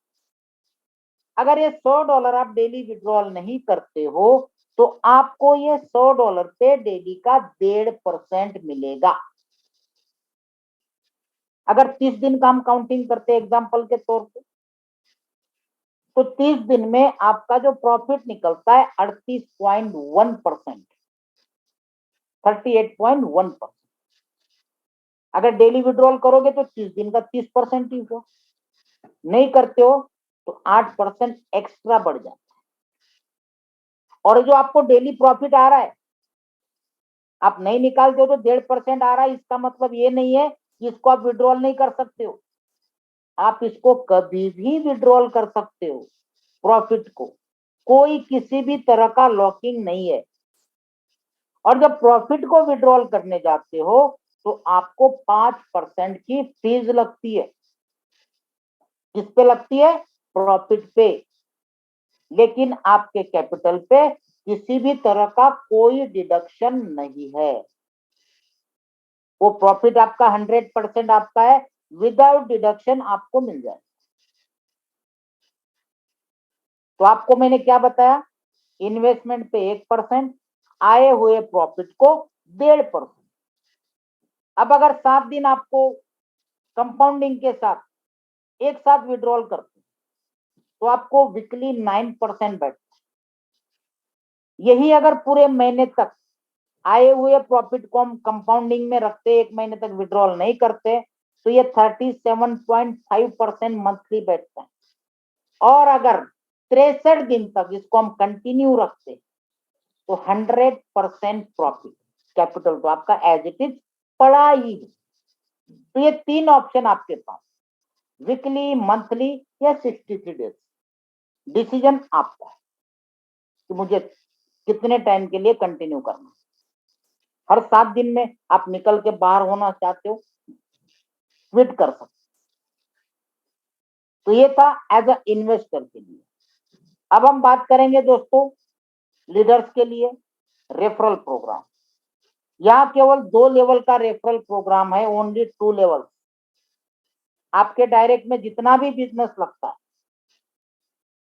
अगर ये $100 आप डेली विड्रॉल नहीं करते हो तो आपको ये $100 पे डेली का 1.5% मिलेगा। अगर 30 दिन का हम काउंटिंग करते एग्जांपल के तौर पे, तो 30 दिन में आपका जो प्रॉफिट निकलता है 38.1%, 38.1%। अगर डेली विड्रॉल करोगे तो 30 दिन का 30% ही हुआ, नहीं करते हो तो 8% एक्स्ट्रा बढ़ जाता है। और जो आपको डेली प्रॉफिट आ रहा है, आप नहीं निकालते हो तो 1.5% आ रहा है, इसका मतलब ये नहीं है कि इसको आप विड्रॉल नहीं कर सकते हो, आप इसको कभी भी विड्रॉल कर सकते हो। प्रॉफिट को कोई किसी भी तरह का लॉकिंग नहीं है। और जब प्रॉफिट को विड्रॉल करने जाते हो तो आपको 5% की फीस लगती है। किस पे लगती है? प्रॉफिट पे। लेकिन आपके कैपिटल पे किसी भी तरह का कोई डिडक्शन नहीं है। वो प्रॉफिट आपका 100% आपका है, विदाउट डिडक्शन आपको मिल जाए। तो आपको मैंने क्या बताया? इन्वेस्टमेंट पे 1%, आए हुए प्रॉफिट को 1.5%। अब अगर 7 दिन आपको कंपाउंडिंग के साथ एक साथ विड्रॉल करते तो आपको वीकली 9% बैठता। यही अगर पूरे महीने तक आए हुए प्रॉफिट को हम कंपाउंडिंग में रखते, एक महीने तक विड्रॉल नहीं करते, तो ये 37.5% मंथली बैठता है। और अगर 63 दिन तक इसको हम कंटिन्यू रखते तो 100% प्रॉफिट। कैपिटल तो आपका एज इट इज पड़ा ही है। तो ये 3 ऑप्शन आपके पास, वीकली, मंथली या 63 डेज। डिसीजन आपका है कि मुझे कितने टाइम के लिए कंटिन्यू करना। हर 7 दिन में आप निकल के बाहर होना चाहते हो, क्विट कर सकते। तो ये था एज अ इन्वेस्टर के लिए। अब हम बात करेंगे दोस्तों लीडर्स के लिए रेफरल प्रोग्राम। यहाँ केवल 2 लेवल का रेफरल प्रोग्राम है, ओनली 2 लेवल। आपके डायरेक्ट में जितना भी बिजनेस लगता है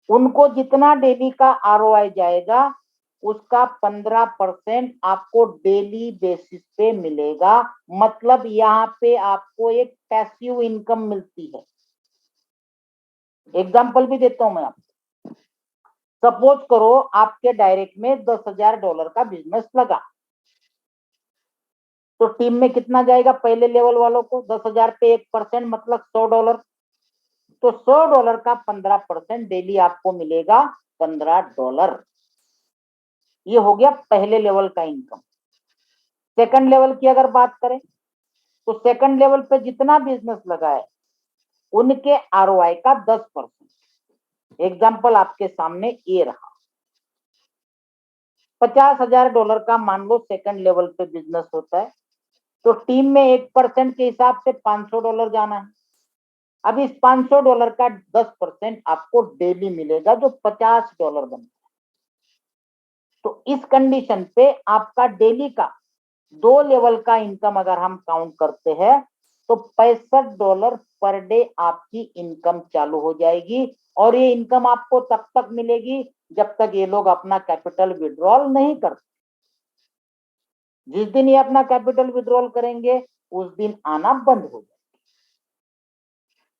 उनको जितना डेली का आरओआई जाएगा उसका 15% आपको डेली बेसिस पे मिलेगा। मतलब यहाँ पे आपको एक पैसिव इनकम मिलती है। एग्जाम्पल भी देता हूं मैं आपको। सपोज करो आपके डायरेक्ट में $10,000 का बिजनेस लगा, तो टीम में कितना जाएगा? पहले लेवल वालों को 10,000 पे 1% मतलब $100। तो $100 का 15% डेली आपको मिलेगा $15। ये हो गया पहले लेवल का इनकम। सेकंड लेवल की अगर बात करें तो सेकंड लेवल पे जितना बिजनेस लगा है उनके आरओआई का 10%। एग्जाम्पल आपके सामने ये रहा। $50,000 का मान लो सेकंड लेवल पे बिजनेस होता है, तो टीम में 1% के हिसाब से $500 जाना है। अब इस $500 का 10% आपको डेली मिलेगा, जो $50 बनता है। तो इस कंडीशन पे आपका डेली का 2 लेवल का इनकम अगर हम काउंट करते हैं तो $65 पर डे आपकी इनकम चालू हो जाएगी। और ये इनकम आपको तब तक मिलेगी जब तक ये लोग अपना कैपिटल विड्रॉल नहीं करते। जिस दिन ये अपना कैपिटल विड्रॉल करेंगे उस दिन आना बंद हो जाएगा।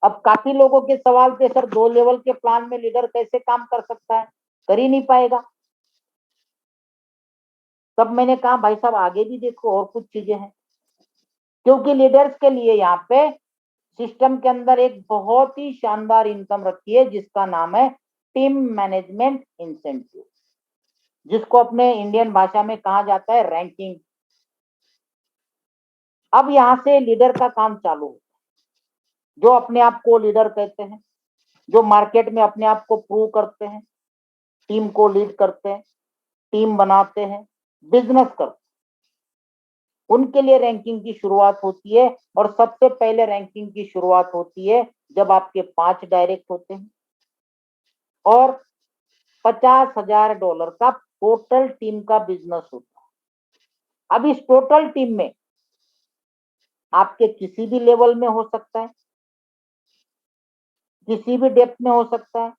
अब काफी लोगों के सवाल थे, सर 2 लेवल के प्लान में लीडर कैसे काम कर सकता है? कर ही नहीं पाएगा। तब मैंने कहा भाई साहब आगे भी देखो और कुछ चीजें हैं, क्योंकि लीडर्स के लिए यहाँ पे सिस्टम के अंदर एक बहुत ही शानदार इनकम रखी है जिसका नाम है टीम मैनेजमेंट इंसेंटिव, जिसको अपने इंडियन भाषा में कहा जाता है रैंकिंग। अब यहां से लीडर का काम चालू होता है, जो अपने आप को लीडर कहते हैं, जो मार्केट में अपने आप को प्रूव करते हैं, टीम को लीड करते हैं, टीम बनाते हैं, बिजनेस करते हैं, उनके लिए रैंकिंग की शुरुआत होती है। और सबसे पहले रैंकिंग की शुरुआत होती है जब आपके 5 डायरेक्ट होते हैं और $50,000 का टोटल टीम का बिजनेस होता है। अब इस टोटल टीम में आपके किसी भी लेवल में हो सकता है, किसी भी डेप्थ में हो सकता है,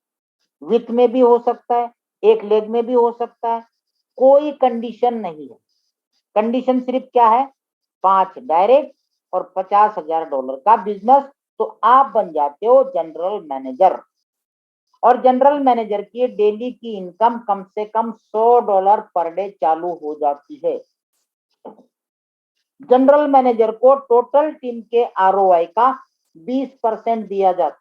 विथ में भी हो सकता है, एक लेग में भी हो सकता है, कोई कंडीशन नहीं है। कंडीशन सिर्फ क्या है? 5 डायरेक्ट और $50,000 का बिजनेस, तो आप बन जाते हो जनरल मैनेजर। और जनरल मैनेजर की डेली की इनकम कम से कम $100 पर डे चालू हो जाती है। जनरल मैनेजर को टोटल टीम के आरओआई का 20% दिया जाता है।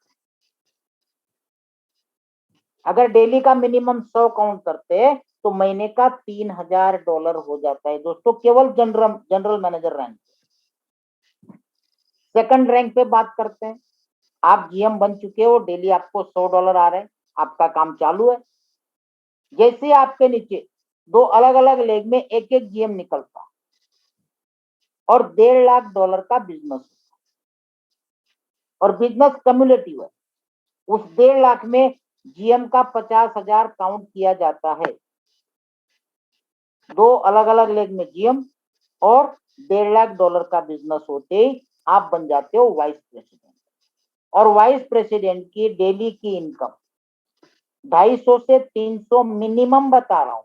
अगर डेली का मिनिमम 100 काउंट करते हैं तो महीने का $3,000 हो जाता है दोस्तों, केवल general manager rank. Second rank पे बात करते हैं। आप जीएम बन चुके हो, डेली आपको $100 आ रहे हैं, आपका काम चालू है। जैसे आपके नीचे दो अलग अलग लेग में एक एक जीएम निकलता और $1.5 लाख का बिजनेस, और बिजनेस कम्युलेटिव है। उस 1.5 लाख में जीएम का 50,000 काउंट किया जाता है। दो अलग अलग लेग में जीएम और $1.5 लाख का बिजनेस होते ही आप बन जाते हो वाइस प्रेसिडेंट। और वाइस प्रेसिडेंट की डेली की इनकम 250 से 300 मिनिमम बता रहा हूं,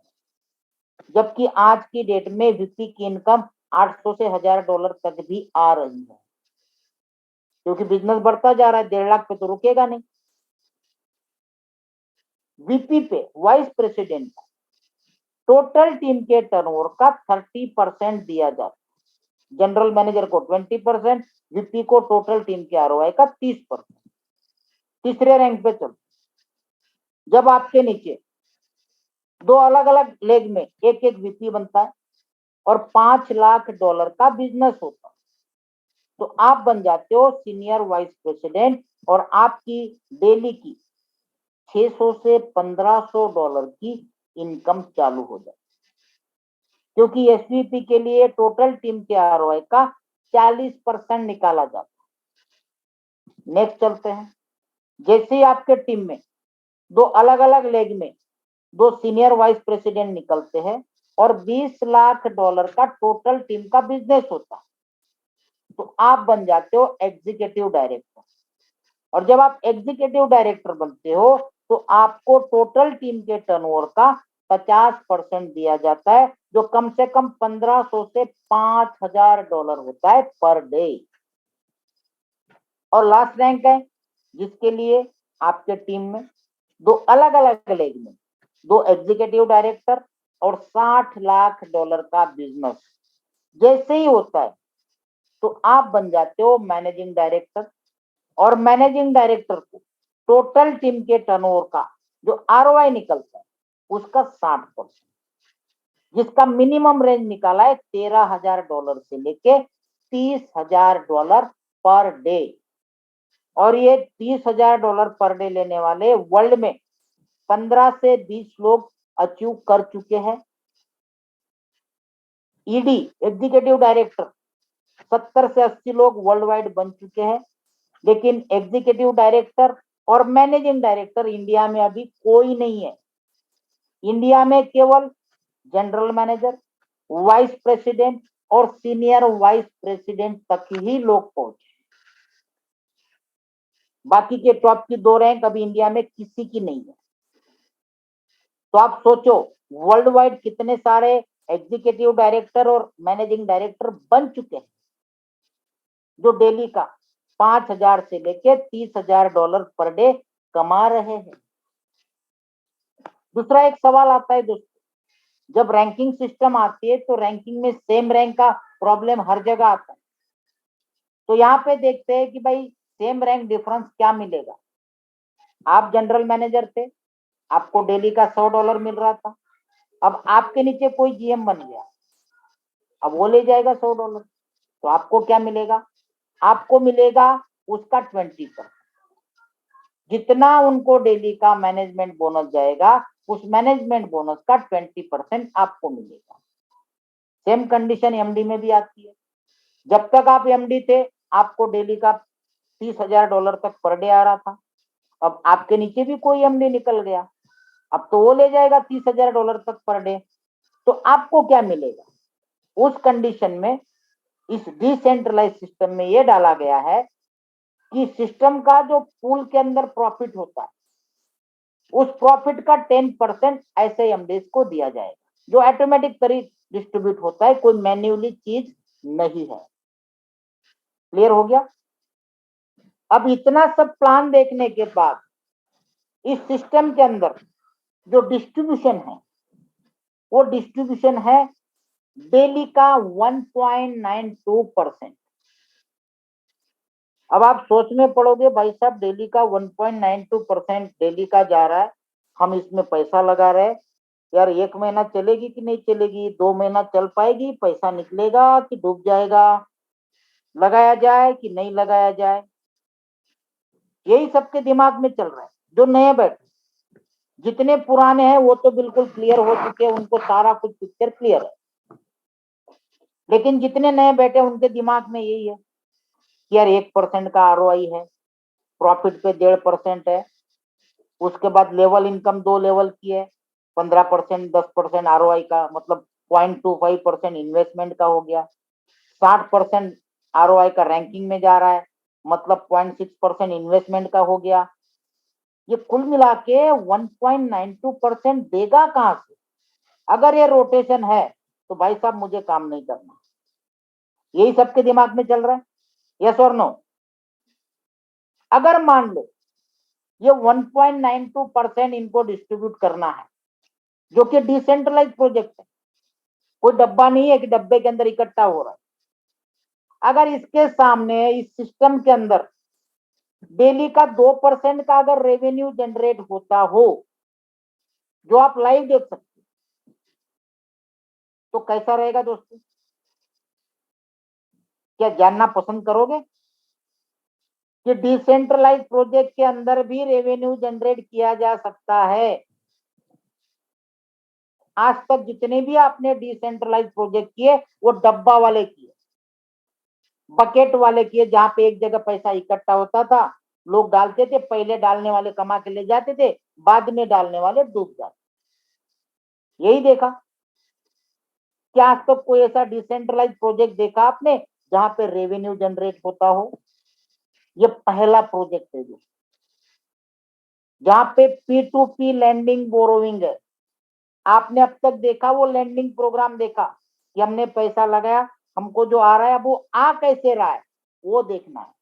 जबकि आज की डेट में वीपी की इनकम 800 से $1,000 तक भी आ रही है, क्योंकि बिजनेस बढ़ता जा रहा है। 1.5 लाख पे तो रुकेगा नहीं। वीपी पे वाइस प्रेसिडेंट टोटल टीम के टर्नओवर का 30% दिया जाता है। जनरल मैनेजर को 20%, वीपी को टोटल टीम के आरओआई का 30%। तीसरे रैंक पे चलो। जब आपके नीचे दो अलग अलग लेग में एक एक वीपी बनता है और $5 लाख का बिजनेस होता है, तो आप बन जाते हो सीनियर वाइस प्रेसिडेंट, और आपकी डेली की $600 से $1,500 की इनकम चालू हो जाए, क्योंकि एसवीपी के लिए टोटल टीम के आरओआई का 40% निकाला जाता है। नेक्स्ट चलते हैं। जैसे ही आपके टीम में दो अलग अलग लेग में दो सीनियर वाइस प्रेसिडेंट निकलते हैं और $20 लाख का टोटल टीम का बिजनेस होता है, तो आप बन जाते हो एग्जीक्यूटिव डायरेक्टर। और जब आप एग्जीक्यूटिव डायरेक्टर बनते हो तो आपको टोटल टीम के टर्नओवर का 50% दिया जाता है, जो कम से कम $1,500 से $5,000 होता है पर डे। और लास्ट रैंक है जिसके लिए आपके टीम में दो अलग अलग लेग में दो एग्जीक्यूटिव डायरेक्टर और $60 लाख का बिजनेस जैसे ही होता है, तो आप बन जाते हो मैनेजिंग डायरेक्टर। और मैनेजिंग डायरेक्टर को टोटल टीम के टर्नओवर का जो आरओआई निकलता है उसका 60%, जिसका मिनिमम रेंज निकाला है $13,000 से लेके $30,000 पर डे। और ये $30,000 पर डे लेने वाले वर्ल्ड में 15 से 20 लोग अचीव कर चुके हैं। ईडी एग्जीक्यूटिव डायरेक्टर 70 से 80 लोग वर्ल्ड वाइड बन चुके हैं, लेकिन एग्जीक्यूटिव डायरेक्टर और मैनेजिंग डायरेक्टर इंडिया में अभी कोई नहीं है। इंडिया में केवल जनरल मैनेजर, वाइस प्रेसिडेंट और सीनियर वाइस प्रेसिडेंट तक ही लोग पहुंचे। बाकी के टॉप की दो रैंक अभी इंडिया में किसी की नहीं है। तो आप सोचो वर्ल्ड वाइड कितने सारे एग्जीक्यूटिव डायरेक्टर और मैनेजिंग डायरेक्टर बन चुके हैं, जो डेली का 5,000 से लेके $30,000 पर डे कमा रहे हैं। दूसरा एक सवाल आता है दोस्तों, जब रैंकिंग सिस्टम आती है तो रैंकिंग में सेम रैंक का प्रॉब्लम हर जगह आता है। तो यहाँ पे देखते हैं कि भाई सेम रैंक डिफरेंस क्या मिलेगा। आप जनरल मैनेजर थे, आपको डेली का $100 मिल रहा था। अब आपके नीचे कोई जीएम बन गया, अब वो ले जाएगा $100, तो आपको क्या मिलेगा? आपको मिलेगा उसका 20%। जितना उनको डेली का मैनेजमेंट बोनस जाएगा, उस मैनेजमेंट बोनस का 20% आपको मिलेगा। सेम कंडीशन एमडी में भी आती है। जब तक आप एमडी थे आपको डेली का $30,000 तक पर डे आ रहा था। अब आपके नीचे भी कोई एमडी निकल गया, अब तो वो ले जाएगा $30,000 तक पर डे। तो आपको क्या मिलेगा? उस कंडीशन में इस डिसेंट्रलाइज सिस्टम में ये डाला गया है कि सिस्टम का जो पूल के अंदर प्रॉफिट होता है, उस प्रॉफिट का 10% ऐसे एमडीज को दिया जाएगा, जो ऑटोमेटिक तरीके डिस्ट्रीब्यूट होता है, कोई मैन्युअली चीज नहीं है। क्लियर हो गया? अब इतना सब प्लान देखने के बाद इस सिस्टम के अंदर जो डिस्ट्रीब्यूशन है, वो डिस्ट्रीब्यूशन है डेली का 1.92%। अब आप सोचने पड़ोगे भाई साहब डेली का 1.92% डेली का जा रहा है, हम इसमें पैसा लगा रहे हैं, यार 1 महीना चलेगी कि नहीं चलेगी, 2 महीना चल पाएगी, पैसा निकलेगा कि डूब जाएगा? लगाया जाए कि नहीं लगाया जाए, यही सबके दिमाग में चल रहा है। जो नए बैठे, जितने पुराने हैं वो तो बिल्कुल क्लियर हो चुके हैं, उनको सारा कुछ पिक्चर क्लियर है। लेकिन जितने नए बैठे उनके दिमाग में यही है कि यार 1% का ROI है, प्रॉफिट पे 1.5% है, उसके बाद लेवल इनकम 2 लेवल की है, 15% 10% ROI का, मतलब 0.25% इन्वेस्टमेंट का हो गया, 60% ROI का रैंकिंग में जा रहा है, मतलब 0.6% इन्वेस्टमेंट का हो गया। ये कुल मिला के 1.92% देगा कहां से? अगर ये रोटेशन है तो भाई साहब मुझे काम नहीं करना। यही सबके दिमाग में चल रहा है, यस और नो? अगर मान लो ये 1.92% इनको डिस्ट्रीब्यूट करना है, जो कि डिसेंट्रलाइज प्रोजेक्ट है, कोई डब्बा नहीं है कि डब्बे के अंदर इकट्ठा हो रहा है। अगर इसके सामने इस सिस्टम के अंदर डेली का 2% का अगर रेवेन्यू जनरेट होता हो, जो आप लाइव देख सकते, तो कैसा रहेगा दोस्तों? क्या जानना पसंद करोगे कि डिसेंट्रलाइज प्रोजेक्ट के अंदर भी रेवेन्यू जनरेट किया जा सकता है? आज तक जितने भी आपने डिसेंट्रलाइज प्रोजेक्ट किए वो डब्बा वाले किए, बकेट वाले किए, जहां पे एक जगह पैसा इकट्ठा होता था, लोग डालते थे, पहले डालने वाले कमा के ले जाते थे, बाद में डालने वाले डूब जाते। यही देखा। क्या आज तक कोई ऐसा डिसेंट्रलाइज प्रोजेक्ट देखा आपने जहां पे रेवेन्यू जनरेट होता हो? ये पहला प्रोजेक्ट है जो, जहां पे P2P लैंडिंग बोरोइंग है। आपने अब तक देखा वो लैंडिंग प्रोग्राम देखा कि हमने पैसा लगाया, हमको जो आ रहा है अब वो आ कैसे रहा है वो देखना है।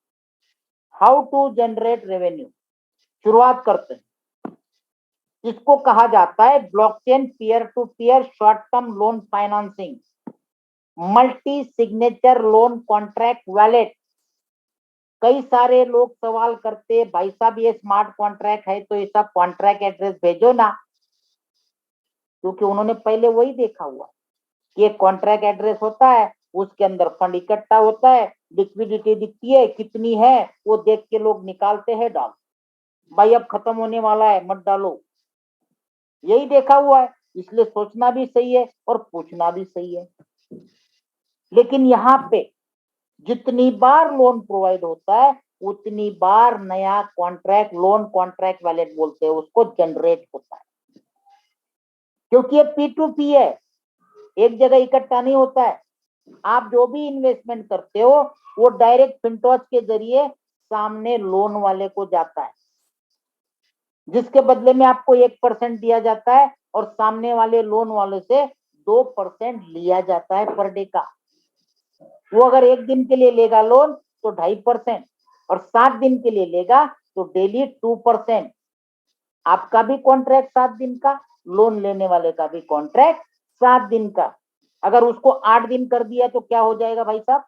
हाउ टू जनरेट रेवेन्यू, शुरुआत करते हैं। इसको कहा जाता है blockchain peer to peer short term loan financing, multi signature loan contract wallet. कई सारे लोग सवाल करते, भाई साहब ये स्मार्ट कॉन्ट्रैक्ट है तो इसका कॉन्ट्रैक्ट एड्रेस भेजो ना, क्योंकि उन्होंने पहले वही देखा हुआ कि एक कॉन्ट्रैक्ट एड्रेस होता है, उसके अंदर फंड इकट्ठा होता है, लिक्विडिटी दिखती है कितनी है, वो देख के लोग निकालते हैं, डाल, भाई अब खत्म होने वाला है मत डालो। यही देखा हुआ है, इसलिए सोचना भी सही है और पूछना भी सही है। लेकिन यहाँ पे जितनी बार लोन प्रोवाइड होता है उतनी बार नया कॉन्ट्रैक्ट, लोन कॉन्ट्रैक्ट वैलिड बोलते हैं उसको, जनरेट होता है। क्योंकि ये P2P है, एक जगह इकट्ठा नहीं होता है। आप जो भी इन्वेस्टमेंट करते हो वो डायरेक्ट फिनटॉच के जरिए सामने लोन वाले को जाता है, जिसके बदले में आपको 1% दिया जाता है और सामने वाले लोन वाले से 2% लिया जाता है पर डे का। वो अगर एक दिन के लिए लेगा लोन तो 2.5%, और 7 दिन के लिए लेगा तो डेली 2%। आपका भी कॉन्ट्रैक्ट 7 दिन का, लोन लेने वाले का भी कॉन्ट्रैक्ट 7 दिन का। अगर उसको 8 दिन कर दिया तो क्या हो जाएगा भाई साहब?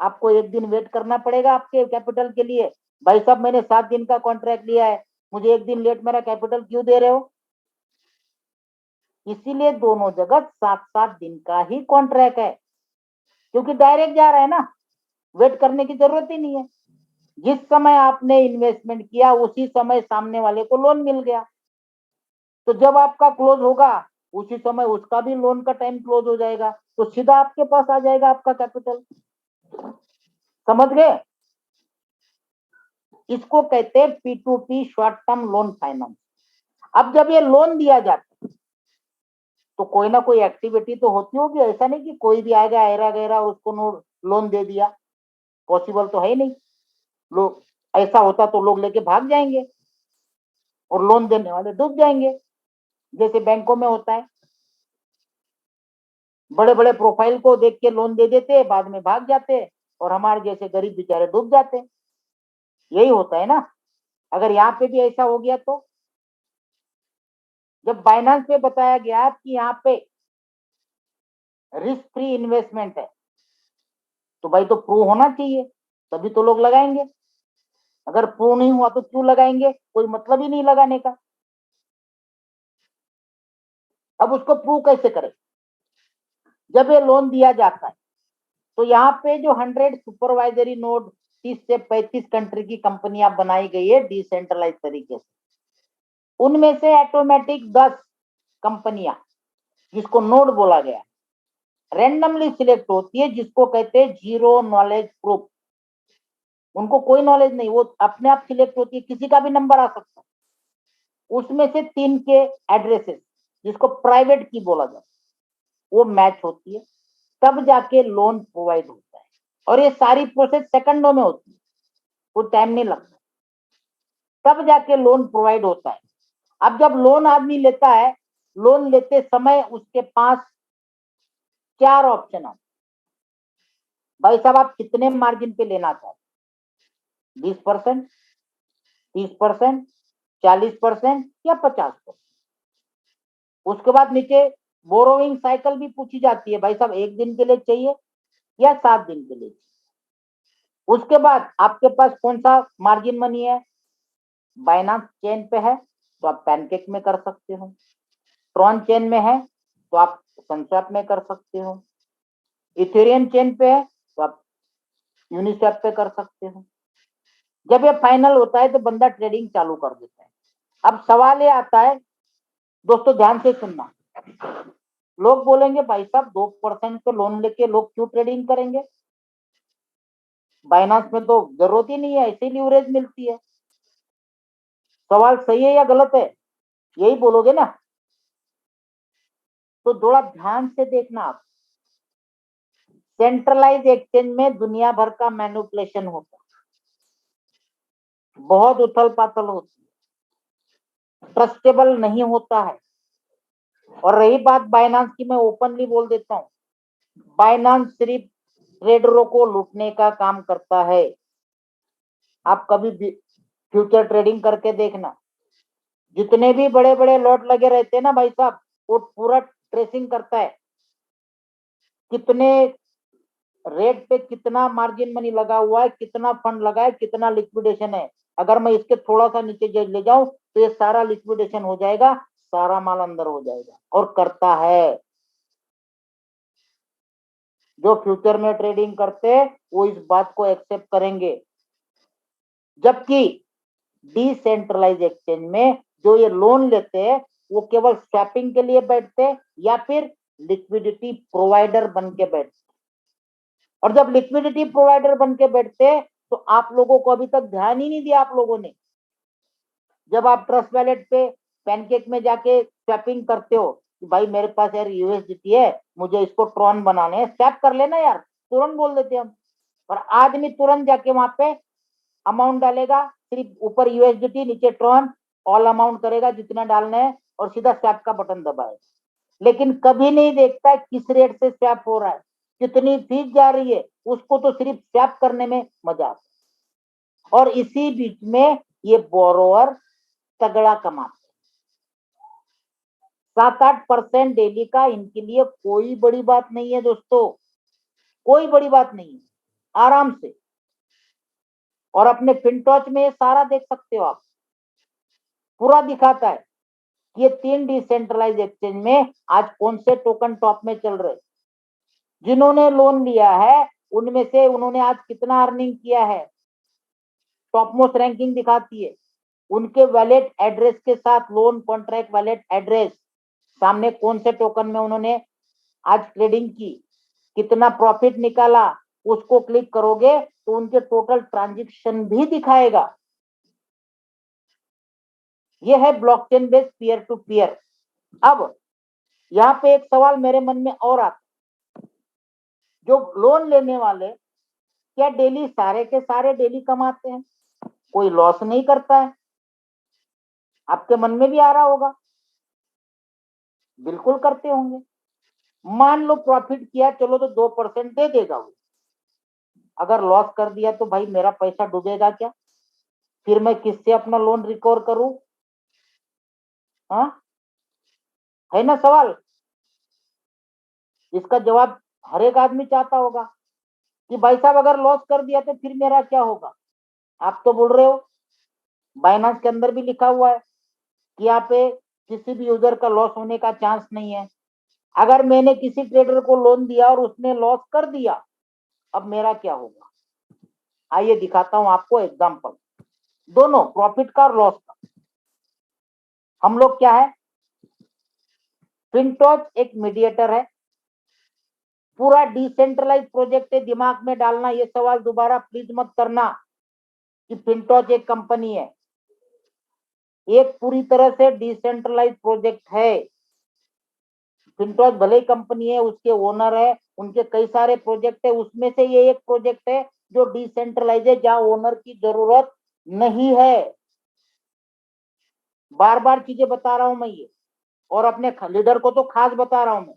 आपको एक दिन वेट करना पड़ेगा आपके कैपिटल के लिए। भाई साहब मैंने 7 दिन का कॉन्ट्रैक्ट लिया है, मुझे एक दिन लेट मेरा कैपिटल क्यों दे रहे हो? इसीलिए दोनों जगह 7-7 दिन का ही कॉन्ट्रैक्ट है, क्योंकि डायरेक्ट जा रहा है ना, वेट करने की जरूरत ही नहीं है। जिस समय आपने इन्वेस्टमेंट किया उसी समय सामने वाले को लोन मिल गया, तो जब आपका क्लोज होगा उसी समय उसका भी लोन का टाइम क्लोज हो जाएगा, तो सीधा आपके पास आ जाएगा आपका कैपिटल। समझ गए? इसको कहते हैं P2P short term loan finance. अब जब ये लोन दिया जाता है तो कोई ना कोई एक्टिविटी तो होती होगी, ऐसा नहीं कि कोई भी आएगा ऐरा गैरा उसको लोन दे दिया, पॉसिबल तो है ही नहीं। लोग, ऐसा होता तो लोग लेके भाग जाएंगे और लोन देने वाले डूब जाएंगे, जैसे बैंकों में होता है। बड़े बड़े प्रोफाइल को देख के लोन दे देते, बाद में भाग जाते और हमारे जैसे गरीब बेचारे डूब जाते। यही होता है ना। अगर यहाँ पे भी ऐसा हो गया तो, जब बाइनेंस पे बताया गया कि यहाँ पे रिस्क फ्री इन्वेस्टमेंट है, तो भाई तो प्रूव होना चाहिए, तभी तो लोग लगाएंगे। अगर प्रूव नहीं हुआ तो क्यों लगाएंगे? कोई मतलब ही नहीं लगाने का। अब उसको प्रूव कैसे करें? जब ये लोन दिया जाता है तो यहाँ पे जो 100 सुपरवाइजरी नोड 30 से 35 कंट्री की कंपनियां बनाई गई है डिसेंट्रलाइज तरीके से, उनमें से ऑटोमेटिक 10 कंपनियां जिसको नोड बोला गया रैंडमली सिलेक्ट होती है, जिसको कहते हैं जीरो नॉलेज ग्रुप। उनको कोई नॉलेज नहीं, वो अपने आप सिलेक्ट होती है, किसी का भी नंबर आ सकता है। उसमें से 3 के एड्रेसेस जिसको प्राइवेट की बोला जाता है वो मैच होती है, तब जाके लोन प्रोवाइड होता है। और ये सारी प्रोसेस सेकंडों में होती है, कोई टाइम नहीं लगता, तब जाके लोन प्रोवाइड होता है। अब जब लोन आदमी लेता है, लोन लेते समय उसके पास 4 ऑप्शन है। भाई साहब आप कितने मार्जिन पे लेना चाहते, 20%, 30%, 40% या 50%। उसके बाद नीचे बोरोइंग साइकिल भी पूछी जाती है, भाई साहब 1 दिन के लिए चाहिए या 7 दिन के लिए चाहिए। उसके बाद आपके पास कौन सा मार्जिन मनी है, बाइनांस चेन पे है तो आप पैनकेक में कर सकते हो, ट्रॉन चेन में है तो आप सनस्वैप में कर सकते हो, इथेरियम चेन पे है तो आप यूनिस्वैप पे कर सकते हो। जब ये फाइनल होता है तो बंदा ट्रेडिंग चालू कर देता है। अब सवाल ये आता है दोस्तों, ध्यान से सुनना, लोग बोलेंगे भाई साहब 2% पे लोन लेके लोग क्यों ट्रेडिंग करेंगे, बाइनांस में तो जरूरत ही नहीं है, ऐसे लीवरेज मिलती है। सवाल सही है या गलत है, यही बोलोगे ना? तो थोड़ा ध्यान से देखना आप, सेंट्रलाइज एक्सचेंज में दुनिया भर का मैनिपुलेशन होता है, बहुत उथल पाथल होती है, ट्रस्टेबल नहीं होता है। और रही बात बाइनांस की, मैं ओपनली बोल देता हूं, बाइनांस सिर्फ ट्रेडरों को लूटने का काम करता है। आप कभी भी फ्यूचर ट्रेडिंग करके देखना, जितने भी बड़े बड़े लॉट लगे रहते हैं ना भाई साहब, वो पूरा ट्रेसिंग करता है कितने रेट पे कितना मार्जिन मनी लगा हुआ है, कितना फंड लगा है, कितना लिक्विडेशन है। अगर मैं इसके थोड़ा सा नीचे ले जाऊं तो ये सारा लिक्विडेशन हो जाएगा, सारा माल अंदर हो जाएगा, और करता है। जो फ्यूचर में ट्रेडिंग करते हैं वो इस बात को एक्सेप्ट करेंगे। जबकि डिसेंट्रलाइज एक्सचेंज में जो ये लोन लेते हैं वो केवल स्वैपिंग के लिए बैठते हैं या फिर लिक्विडिटी प्रोवाइडर बन के बैठते। और जब लिक्विडिटी प्रोवाइडर बन के बैठते हैं तो आप लोगों को अभी तक ध्यान ही नहीं दिया आप लोगों ने। जब आप ट्रस्ट वैलेट पे पैनकेक में जाके स्वैपिंग करते हो कि भाई मेरे पास यार यूएसडीटी है, मुझे इसको ट्रॉन बनाने हैं, स्वैप कर लेना यार, तुरंत बोल देते हम। और आदमी तुरंत जाके वहां पे अमाउंट डालेगा, सिर्फ ऊपर यूएसडीटी नीचे ट्रॉन, ऑल अमाउंट करेगा जितना डालना है और सीधा स्वैप का बटन दबाएगा। लेकिन कभी नहीं देखता किस रेट से स्वैप हो रहा है, कितनी फीस जा रही है, उसको तो सिर्फ स्वैप करने में मजा आता है। और इसी बीच में ये बोरोवर तगड़ा कमाते, 7-8% डेली का इनके लिए कोई बड़ी बात नहीं है दोस्तों, कोई बड़ी बात नहीं है, आराम से। और अपने फिनटॉच में ये सारा देख सकते हो आप, पूरा दिखाता है कि ये 3 डिसेंट्रलाइज एक्सचेंज में आज कौन से टोकन टॉप में चल रहे, जिन्होंने लोन लिया है उनमें से उन्होंने आज कितना अर्निंग किया है, टॉप मोस्ट रैंकिंग दिखाती है। उनके वैलेट एड्रेस के साथ लोन कॉन्ट्रैक्ट वैलेट एड्रेस, सामने कौन से टोकन में उन्होंने आज ट्रेडिंग की, कितना प्रॉफिट निकाला, उसको क्लिक करोगे तो उनके टोटल ट्रांजैक्शन भी दिखाएगा। यह है blockchain based peer to peer. अब यहाँ पे एक सवाल मेरे मन में और आता, जो लोन लेने वाले क्या डेली सारे के सारे डेली कमाते हैं, कोई लॉस नहीं करता है? आपके मन में भी आ रहा होगा, बिल्कुल करते होंगे। मान लो प्रॉफिट किया, चलो तो 2% दे देगा वो, अगर लॉस कर दिया तो भाई मेरा पैसा डूबेगा क्या, फिर मैं किससे अपना लोन रिकवर करूं? हाँ, है ना सवाल? इसका जवाब हर एक आदमी चाहता होगा कि भाई साहब अगर लॉस कर दिया तो फिर मेरा क्या होगा। आप तो बोल रहे हो, बाइनांस के अंदर भी लिखा हुआ है कि यहाँ पे किसी भी यूजर का लॉस होने का चांस नहीं है। अगर मैंने किसी ट्रेडर को लोन दिया और उसने लॉस कर दिया अब मेरा क्या होगा, आइए दिखाता हूं आपको एग्जांपल, दोनों प्रॉफिट का और लॉस का। हम लोग क्या है, फिनटॉच एक मीडिएटर है, पूरा डिसेंट्रलाइज प्रोजेक्ट है। दिमाग में डालना ये सवाल दोबारा प्लीज मत करना कि फिनटॉच एक कंपनी है, एक पूरी तरह से डिसेंट्रलाइज प्रोजेक्ट है। फिनटॉच भले ही कंपनी है, उसके ओनर है, उनके कई सारे प्रोजेक्ट है, उसमें से ये एक प्रोजेक्ट है जो डिसेंट्रलाइज है, जहां ओनर की जरूरत नहीं है। बार बार चीजें बता रहा हूं मैं ये, और अपने लीडर को तो खास बता रहा हूं मैं।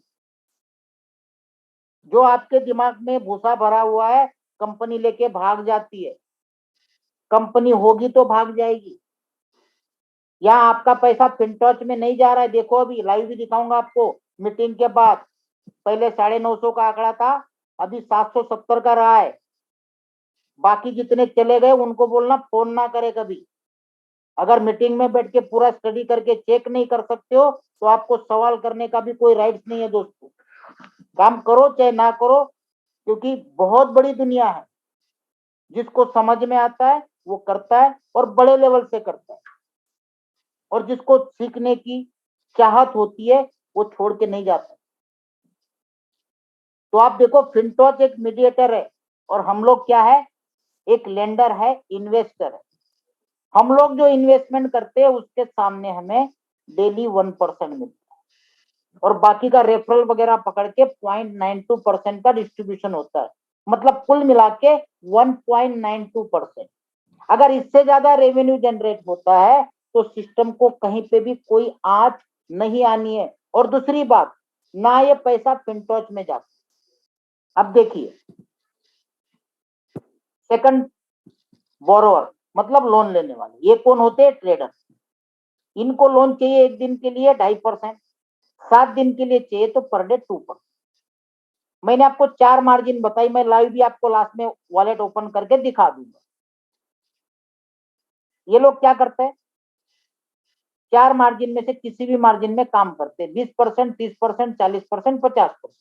जो आपके दिमाग में भूसा भरा हुआ है, कंपनी लेके भाग जाती है, कंपनी होगी तो भाग जाएगी। यहाँ आपका पैसा फिनटॉच में नहीं जा रहा है, देखो अभी लाइव भी दिखाऊंगा आपको मीटिंग के बाद। पहले 950 का आंकड़ा था, अभी 770 का रहा है। बाकी जितने चले गए उनको बोलना फोन ना करे कभी। अगर मीटिंग में बैठ के पूरा स्टडी करके चेक नहीं कर सकते हो तो आपको सवाल करने का भी कोई राइट्स नहीं है दोस्तों। काम करो चाहे ना करो, क्योंकि बहुत बड़ी दुनिया है। जिसको समझ में आता है वो करता है और बड़े लेवल से करता है, और जिसको सीखने की चाहत होती है वो छोड़ के नहीं जाता। तो आप देखो फिनटॉच एक मीडिएटर है और हम लोग क्या है, एक लेंडर है, इन्वेस्टर है। हम लोग जो इन्वेस्टमेंट करते हैं उसके सामने हमें डेली 1% मिलता है, और बाकी का रेफरल वगैरह पकड़ के 0.92% का डिस्ट्रीब्यूशन होता है। मतलब कुल मिला के 1.92%। अगर इससे ज्यादा रेवेन्यू जनरेट होता है तो सिस्टम को कहीं पे भी कोई आंच नहीं आनी है। और दूसरी बात, ना ये पैसा फिनटॉच में जाता। अब देखिए, सेकंड बोरोवर मतलब लोन लेने वाले, ये कौन होते हैं, ट्रेडर। इनको लोन चाहिए एक दिन के लिए 2.5%, 7 दिन के लिए चाहिए तो पर डे 2%। मैंने आपको 4 मार्जिन बताई, मैं लाइव भी आपको लास्ट में वॉलेट ओपन करके दिखा दूंगा। ये लोग क्या करते हैं, 4 मार्जिन में से किसी भी मार्जिन में काम करते हैं, 20%, 30%, 40%, 50%।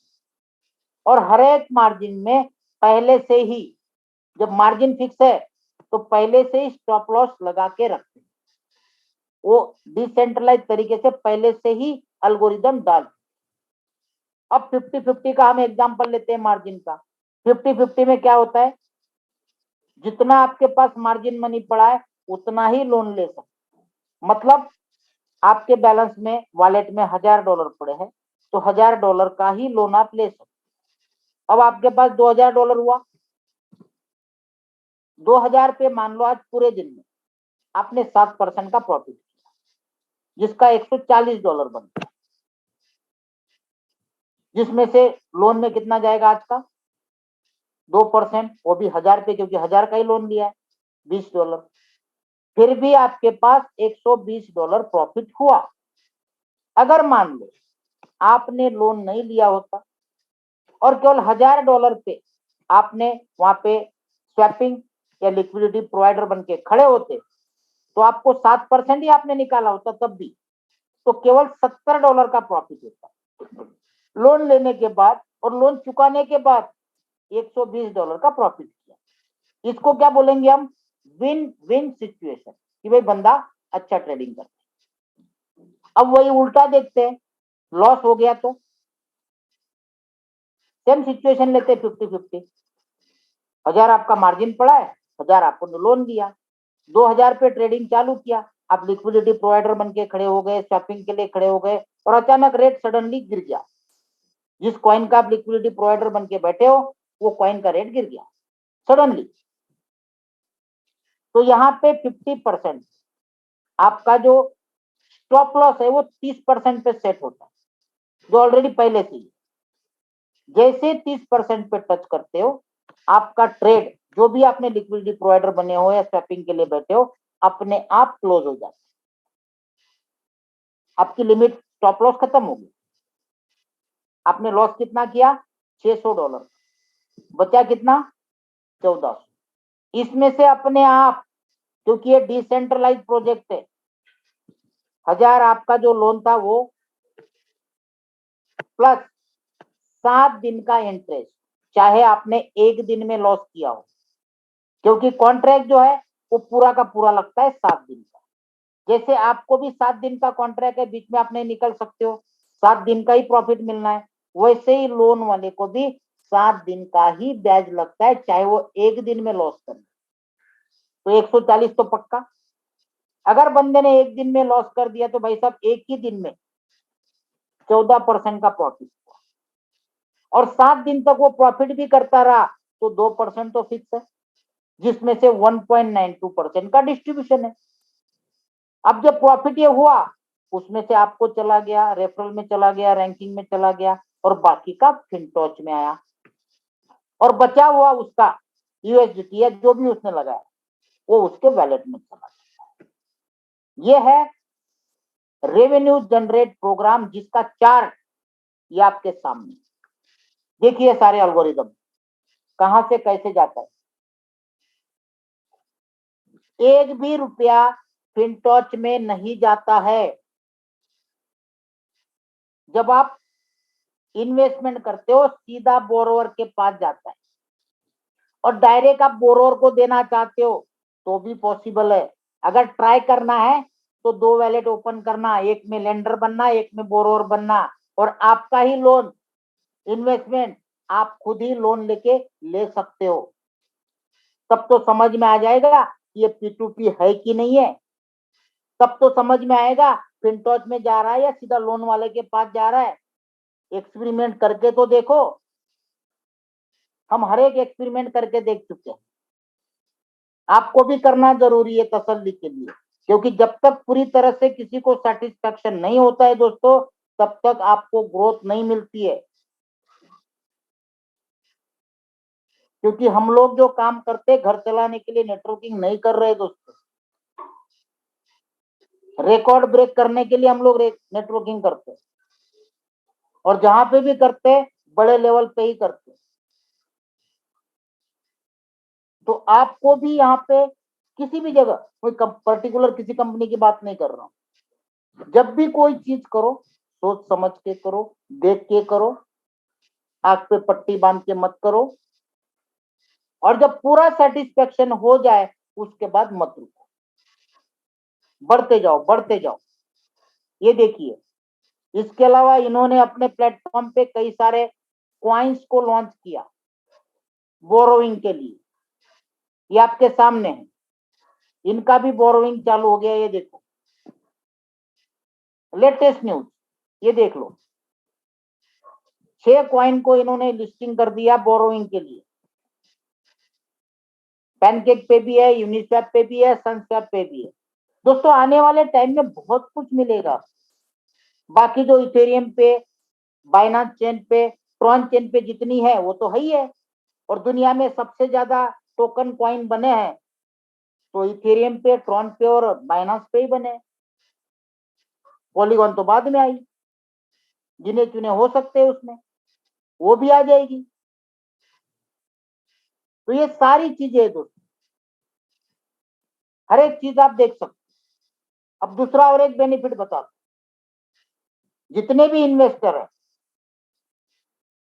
और हर एक मार्जिन में पहले से ही, जब मार्जिन फिक्स है तो पहले से ही स्टॉप लॉस लगा के रखते हैं। वो डिसेंट्रलाइज तरीके से पहले से ही अल्गोरिदम डाल। अब 50-50 का हम एग्जांपल लेते हैं मार्जिन का। 50-50 में क्या होता है, जितना आपके पास मार्जिन मनी पड़ा है उतना ही लोन ले सकते। मतलब आपके बैलेंस में वॉलेट में $1000 पड़े हैं तो $1000 का ही लोन आप ले सकते। अब आपके पास $2000 हुआ, 2000 पे मान लो आज पूरे दिन में आपने 7% का प्रॉफिट किया, जिसका $140 बनता है, जिसमें से लोन में कितना जाएगा आज का, 2%, वो भी 1000 पे, क्योंकि 1000 का ही लोन लिया है, $20। फिर भी आपके पास $120 प्रॉफिट हुआ। अगर मान लो आपने लोन नहीं लिया होता और केवल $1000 पे आपने वहां पे स्वैपिंग या लिक्विडिटी प्रोवाइडर बन के खड़े होते तो आपको 7% ही आपने निकाला होता तब भी, तो केवल $70 का प्रॉफिट होता लोन लेने के बाद। और लोन चुकाने के बाद $120 का प्रॉफिट किया। इसको क्या बोलेंगे हम, विन विन सिचुएशन, कि भाई बंदा अच्छा ट्रेडिंग करता है। अब वही उल्टा देखते हैं, लॉस हो गया तो सेम सिचुएशन लेते 50-50। 1000 आपका मार्जिन पड़ा है, 1000 आपको लोन दिया, 2000 पे ट्रेडिंग चालू किया, आप लिक्विडिटी प्रोवाइडर बन के खड़े हो गए, शॉपिंग के लिए खड़े हो गए, और अचानक रेट सडनली गिर गया। जिस कॉइन का आप लिक्विडिटी प्रोवाइडर बन के बैठे हो वो कॉइन का रेट गिर गया सडनली। तो यहाँ पे 50% आपका जो स्टॉप लॉस है वो 30% पे सेट होता है, जो ऑलरेडी पहले से ही। जैसे 30% पे टच करते हो, आपका ट्रेड जो भी आपने लिक्विडिटी प्रोवाइडर बने हो या स्वैपिंग के लिए बैठे हो, अपने आप क्लोज हो जाता है। आपकी लिमिट स्टॉप लॉस खत्म होगी। आपने लॉस कितना किया, $600, बचा कितना, 1400। इसमें से अपने आप, क्योंकि ये डिसेंट्रलाइज प्रोजेक्ट है, 1000 आपका जो लोन था वो प्लस 7 दिन का इंटरेस्ट, चाहे आपने एक दिन में लॉस किया हो, क्योंकि कॉन्ट्रैक्ट जो है वो पूरा का पूरा लगता है 7 दिन का। जैसे आपको भी 7 दिन का कॉन्ट्रैक्ट है, बीच में आप नहीं निकल सकते हो, 7 दिन का ही प्रॉफिट मिलना है, वैसे ही लोन वाले को भी 7 दिन का ही ब्याज लगता है, चाहे वो एक दिन में लॉस करे। तो 140 तो पक्का। अगर बंदे ने एक दिन में लॉस कर दिया तो भाई साहब एक ही दिन में 14% का प्रॉफिट, और 7 दिन तक वो प्रॉफिट भी करता रहा तो 2% तो फिक्स है, जिसमें से 1.92% का डिस्ट्रीब्यूशन है। अब जब प्रॉफिट ये हुआ, उसमें से आपको चला गया, रेफरल में चला गया, रैंकिंग में चला गया, और बाकी का फिनटॉच में आया, और बचा हुआ उसका यूएसडीटी या जो भी उसने लगाया वो उसके वैलेट में चला गया। ये है रेवेन्यू जनरेट प्रोग्राम, जिसका चार्ट ये आपके सामने देखिए। सारे एल्गोरिदम कहां से कैसे जाता है, एक भी रुपया फिनटॉच में नहीं जाता है। जब आप इन्वेस्टमेंट करते हो सीधा बोरोवर के पास जाता है, और डायरेक्ट आप बोरोवर को देना चाहते हो तो भी पॉसिबल है। अगर ट्राई करना है तो 2 वैलेट ओपन करना, एक में लेंडर बनना, एक में बोरोवर बनना, और आपका ही लोन इन्वेस्टमेंट आप खुद ही लोन लेके ले सकते हो। तब तो समझ में आ जाएगा ये P2P है कि नहीं है, तब तो समझ में आएगा फिनटॉच में जा रहा है या सीधा लोन वाले के पास जा रहा है। एक्सपेरिमेंट करके तो देखो, हम हर एक एक्सपेरिमेंट करके देख चुके हैं। आपको भी करना जरूरी है तसल्ली के लिए, क्योंकि जब तक पूरी तरह से किसी को सेटिस्फेक्शन नहीं होता है दोस्तों, तब तक आपको ग्रोथ नहीं मिलती है। क्योंकि हम लोग जो काम करते घर चलाने के लिए नेटवर्किंग नहीं कर रहे दोस्तों, रिकॉर्ड ब्रेक करने के लिए हम लोग नेटवर्किंग करते हैं, और जहां पे भी करते हैं बड़े लेवल पे ही करते हैं। तो आपको भी यहाँ पे किसी भी जगह, कोई पर्टिकुलर किसी कंपनी की बात नहीं कर रहा हूं, जब भी कोई चीज करो सोच समझ के करो, देख के करो, आंख पे पट्टी बांध के मत करो, और जब पूरा सेटिस्फेक्शन हो जाए उसके बाद मत रुको, बढ़ते जाओ बढ़ते जाओ। ये देखिए, इसके अलावा इन्होंने अपने प्लेटफॉर्म पे कई सारे क्वाइंस को लॉन्च किया बोरोइंग के लिए, ये आपके सामने है, इनका भी बोरोइंग चालू हो गया। ये देखो लेटेस्ट न्यूज, ये देख लो, 6 क्वाइन को इन्होंने लिस्टिंग कर दिया बोरोइंग के लिए। पैनकेक पे भी है, यूनिस्वैप पे भी है, सनस्वैप पे भी है। दोस्तों आने वाले टाइम में बहुत कुछ मिलेगा। बाकी जो इथेरियम पे, बाइनांस चेन पे, ट्रॉन चेन पे जितनी है वो तो है ही है, और दुनिया में सबसे ज्यादा टोकन कॉइन बने हैं तो इथेरियम पे, ट्रॉन पे और बाइनांस पे ही बने। पॉलीगॉन तो बाद में आई, जिन्हें चुने हो सकते हैं उसमें, वो भी आ जाएगी। तो ये सारी चीजें है दोस्तों, हर एक चीज आप देख सकते। अब दूसरा और एक बेनिफिट बता दो, जितने भी इन्वेस्टर है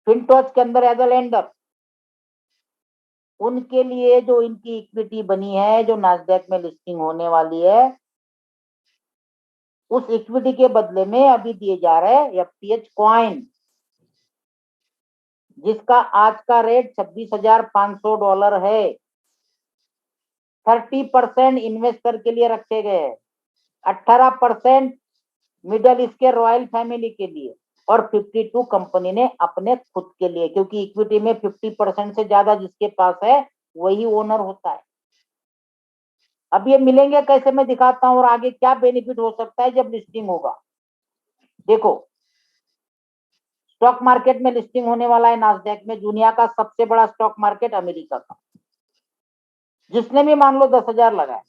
फिनटॉच के अंदर एज अ लेंडर, उनके लिए जो इनकी इक्विटी बनी है, जो नास्डैक में लिस्टिंग होने वाली है, उस इक्विटी के बदले में अभी दिए जा रहे हैं एफटीएच कॉइन, जिसका आज का रेट $26,500 है। 30% इन्वेस्टर के लिए रखे गए हैं, 18% मिडल ईस्ट के रॉयल फैमिली के लिए, और 52 कंपनी ने अपने खुद के लिए, क्योंकि इक्विटी में 50% से ज्यादा जिसके पास है वही ओनर होता है। अब ये मिलेंगे कैसे मैं दिखाता हूं, और आगे क्या बेनिफिट हो सकता है जब लिस्टिंग होगा। देखो, स्टॉक मार्केट में लिस्टिंग होने वाला है नास्डैक में, दुनिया का सबसे बड़ा स्टॉक मार्केट अमेरिका का। जिसने भी मान लो 10,000 लगाए,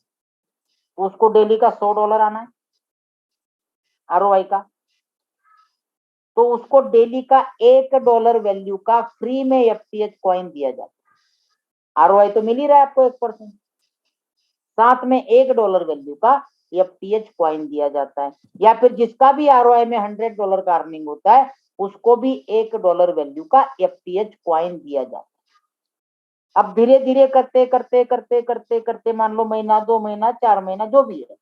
उसको डेली का $100 आना है आरओआई का, तो उसको डेली का $1 वैल्यू का फ्री में एफटीएच कॉइन दिया जाता है। आरओआई तो मिल ही रहा है आपको 1%, साथ में $1 वैल्यू का एफटीएच कॉइन दिया जाता है। या फिर जिसका भी आरओआई में $100 का अर्निंग होता है उसको भी $1 वैल्यू का FTH कॉइन दिया जाता है। अब धीरे धीरे करते करते करते करते करते मान लो महीना, 2 महीना, 4 महीना, जो भी है,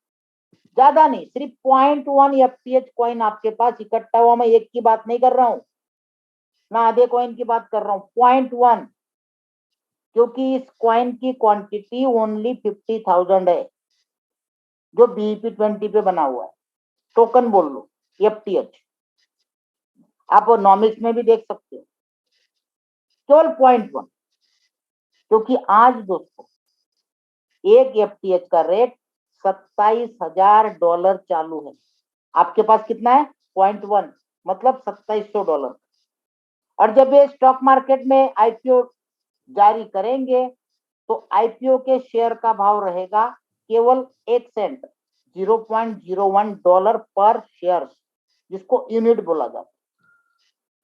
ज्यादा नहीं, सिर्फ 0.1 FTH कॉइन आपके पास इकट्ठा हुआ। मैं एक की बात नहीं कर रहा हूं, ना आधे कॉइन की बात कर रहा हूं, 0.1, क्योंकि इस कॉइन की क्वांटिटी ओनली 50,000 है, जो BEP20 पे बना हुआ है। टोकन बोल लो, FTH, आप नॉमिक्स में भी देख सकते हो, केवल 0.1। क्योंकि आज दोस्तों एक FTH का रेट $27,000 चालू है। आपके पास कितना है? 0.1, मतलब $2700। और जब ये स्टॉक मार्केट में IPO जारी करेंगे तो IPO के शेयर का भाव रहेगा केवल 1 सेंट, $0.01 पर शेयर, जिसको यूनिट बोला जाता है।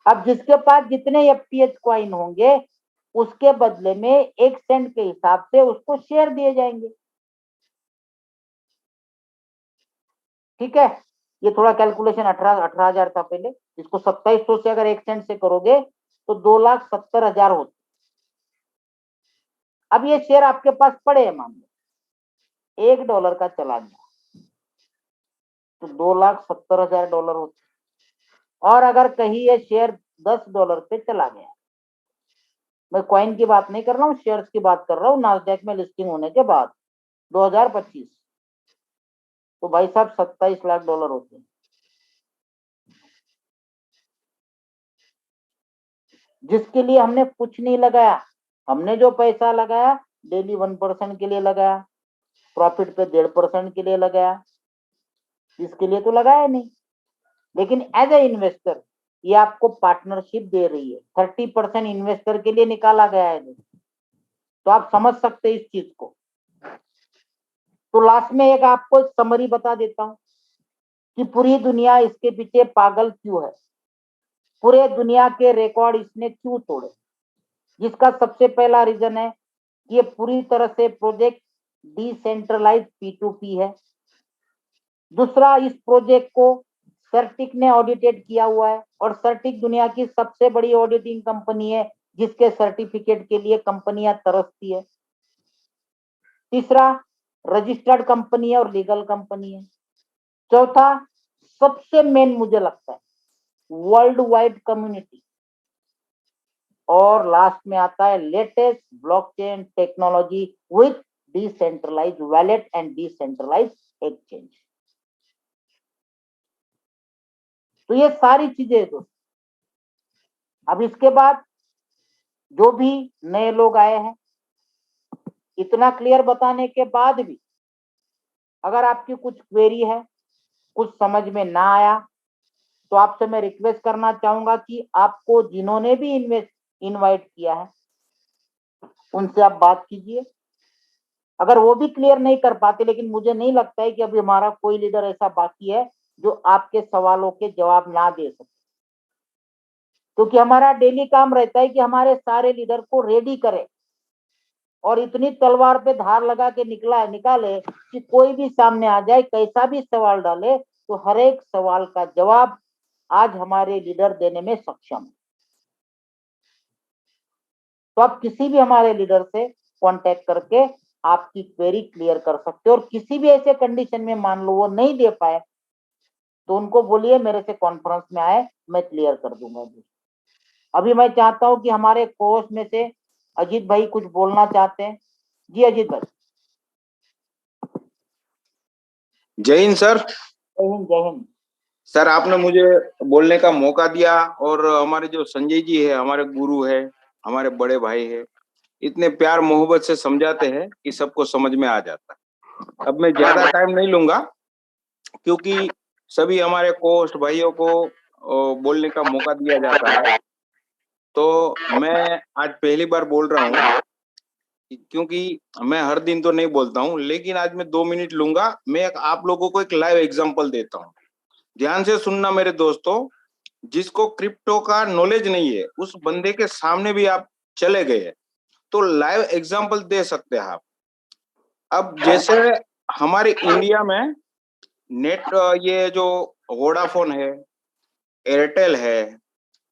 अब जिसके पास जितने FTH कॉइन होंगे उसके बदले में 1 सेंट के हिसाब से उसको शेयर दिए जाएंगे। ठीक है, ये थोड़ा कैलकुलेशन 18,000 था पहले, इसको 2700 से अगर 1 सेंट से करोगे तो 2,70,000 होते। अब ये शेयर आपके पास पड़े हैं, मान लो $1 का चला गया तो $2,70,000 होते। और अगर कहीं ये शेयर $10 पे चला गया, मैं कॉइन की बात नहीं कर रहा हूँ, शेयर्स की बात कर रहा हूँ, नास्डैक में लिस्टिंग होने के बाद 2025, तो भाई साहब $27 लाख होते हैं, जिसके लिए हमने कुछ नहीं लगाया। हमने जो पैसा लगाया डेली 1% के लिए लगाया, प्रॉफिट पे 1.5% के लिए लगाया, इसके लिए तो लगाया नहीं। लेकिन एज ए इन्वेस्टर ये आपको पार्टनरशिप दे रही है, 30% इन्वेस्टर के लिए निकाला गया है, तो आप समझ सकते हैं इस चीज को। तो लास्ट में एक आपको समरी बता देता हूं कि पूरी दुनिया इसके पीछे पागल क्यों है, पूरे दुनिया के रिकॉर्ड इसने क्यों तोड़े। जिसका सबसे पहला रीजन है कि ये पूरी तरह से प्रोजेक्ट डिसेंट्रलाइज P2P है। दूसरा, इस प्रोजेक्ट को सर्टिक ने ऑडिटेड किया हुआ है, और सर्टिक दुनिया की सबसे बड़ी ऑडिटिंग कंपनी है, जिसके सर्टिफिकेट के लिए कंपनियां तरसती है। तीसरा, रजिस्टर्ड कंपनी है और लीगल कंपनी है। चौथा, सबसे मेन मुझे लगता है वर्ल्ड वाइड कम्युनिटी। और लास्ट में आता है latest blockchain technology with decentralise wallet and decentralise exchange. तो ये सारी चीजें दोस्तों। अब इसके बाद जो भी नए लोग आए हैं, इतना क्लियर बताने के बाद भी अगर आपकी कुछ क्वेरी है, कुछ समझ में ना आया, तो आपसे मैं रिक्वेस्ट करना चाहूंगा कि आपको जिन्होंने भी इनवाइट किया है उनसे आप बात कीजिए। अगर वो भी क्लियर नहीं कर पाते, लेकिन मुझे नहीं लगता है कि अभी हमारा कोई लीडर ऐसा बाकी है जो आपके सवालों के जवाब ना दे सके, क्योंकि हमारा डेली काम रहता है कि हमारे सारे लीडर को रेडी करें और इतनी तलवार पे धार लगा के निकाले कि कोई भी सामने आ जाए, कैसा भी सवाल डाले, तो हर एक सवाल का जवाब आज हमारे लीडर देने में सक्षम है। तो आप किसी भी हमारे लीडर से कांटेक्ट करके आपकी क्वेरी क्लियर कर सकते हो, और किसी भी ऐसे कंडीशन में मान लो वो नहीं दे पाए तो उनको बोलिए मेरे से कॉन्फ्रेंस में आए, मैं क्लियर कर दूंगा। अभी मैं चाहता हूं कि हमारे कोर्स में से अजीत भाई कुछ बोलना चाहते हैं। जी अजीत भाई। जय हिंद सर। जय हिंद, जय हिंद। सर आपने मुझे बोलने का मौका दिया, और हमारे जो संजय जी है, हमारे गुरु है, हमारे बड़े भाई है, इतने प्यार मोहब्बत से समझाते हैं कि सबको समझ में आ जाता है। अब मैं ज्यादा टाइम नहीं लूंगा, क्योंकि सभी हमारे कोस्ट भाइयों को बोलने का मौका दिया जाता है। तो मैं आज पहली बार बोल रहा हूँ, क्योंकि मैं हर दिन तो नहीं बोलता हूँ, लेकिन आज मैं 2 मिनट लूंगा। मैं आप लोगों को एक लाइव एग्जांपल देता हूँ, ध्यान से सुनना मेरे दोस्तों। जिसको क्रिप्टो का नॉलेज नहीं है, उस बंदे के सामने भी आप चले गए तो लाइव एग्जांपल दे सकते हैं आप। अब जैसे हमारे इंडिया में नेट, ये जो वोडाफोन है, एयरटेल है,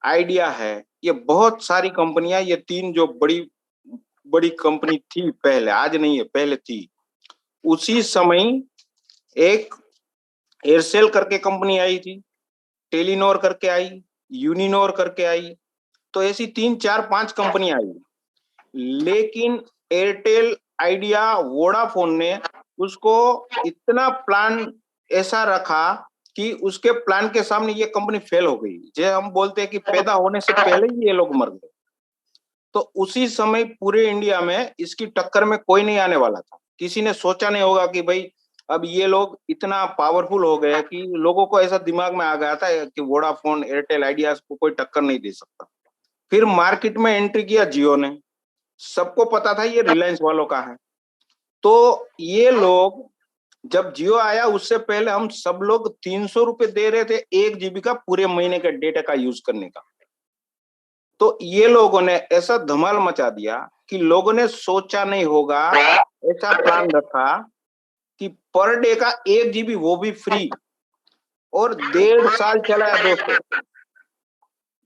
आइडिया है, ये बहुत सारी कंपनियां, ये 3 जो बड़ी बड़ी कंपनी थी पहले, आज नहीं है, पहले थी। उसी समय एक एयरसेल करके कंपनी आई थी, टेलीनॉर करके आई, यूनिनॉर करके आई, तो ऐसी 3 4 5 कंपनी आई। लेकिन एयरटेल, आइडिया, वोडाफोन ने उसको इतना प्लान ऐसा रखा कि उसके प्लान के सामने ये कंपनी फेल हो गई। जे हम बोलते हैं कि पैदा होने से पहले ही ये लोग मर गए। तो उसी समय पूरे इंडिया में इसकी टक्कर में कोई नहीं आने वाला था। किसी ने सोचा नहीं होगा कि भाई अब ये लोग इतना पावरफुल हो गए कि लोगों को ऐसा दिमाग में आ गया था कि वोडाफोन, एयरटेल, आइडिया को कोई टक्कर नहीं दे सकता। फिर मार्केट में एंट्री किया जियो ने। सबको पता था ये रिलायंस वालों का है। तो ये लोग, जब जियो आया उससे पहले हम सब लोग 300 रुपए दे रहे थे 1 GB का पूरे महीने के डेटा का यूज करने का। तो ये लोगों ने ऐसा धमाल मचा दिया कि लोगों ने सोचा नहीं होगा, ऐसा प्लान रखा कि पर डे का 1 GB वो भी फ्री, और 1.5 साल चलाया दोस्तों,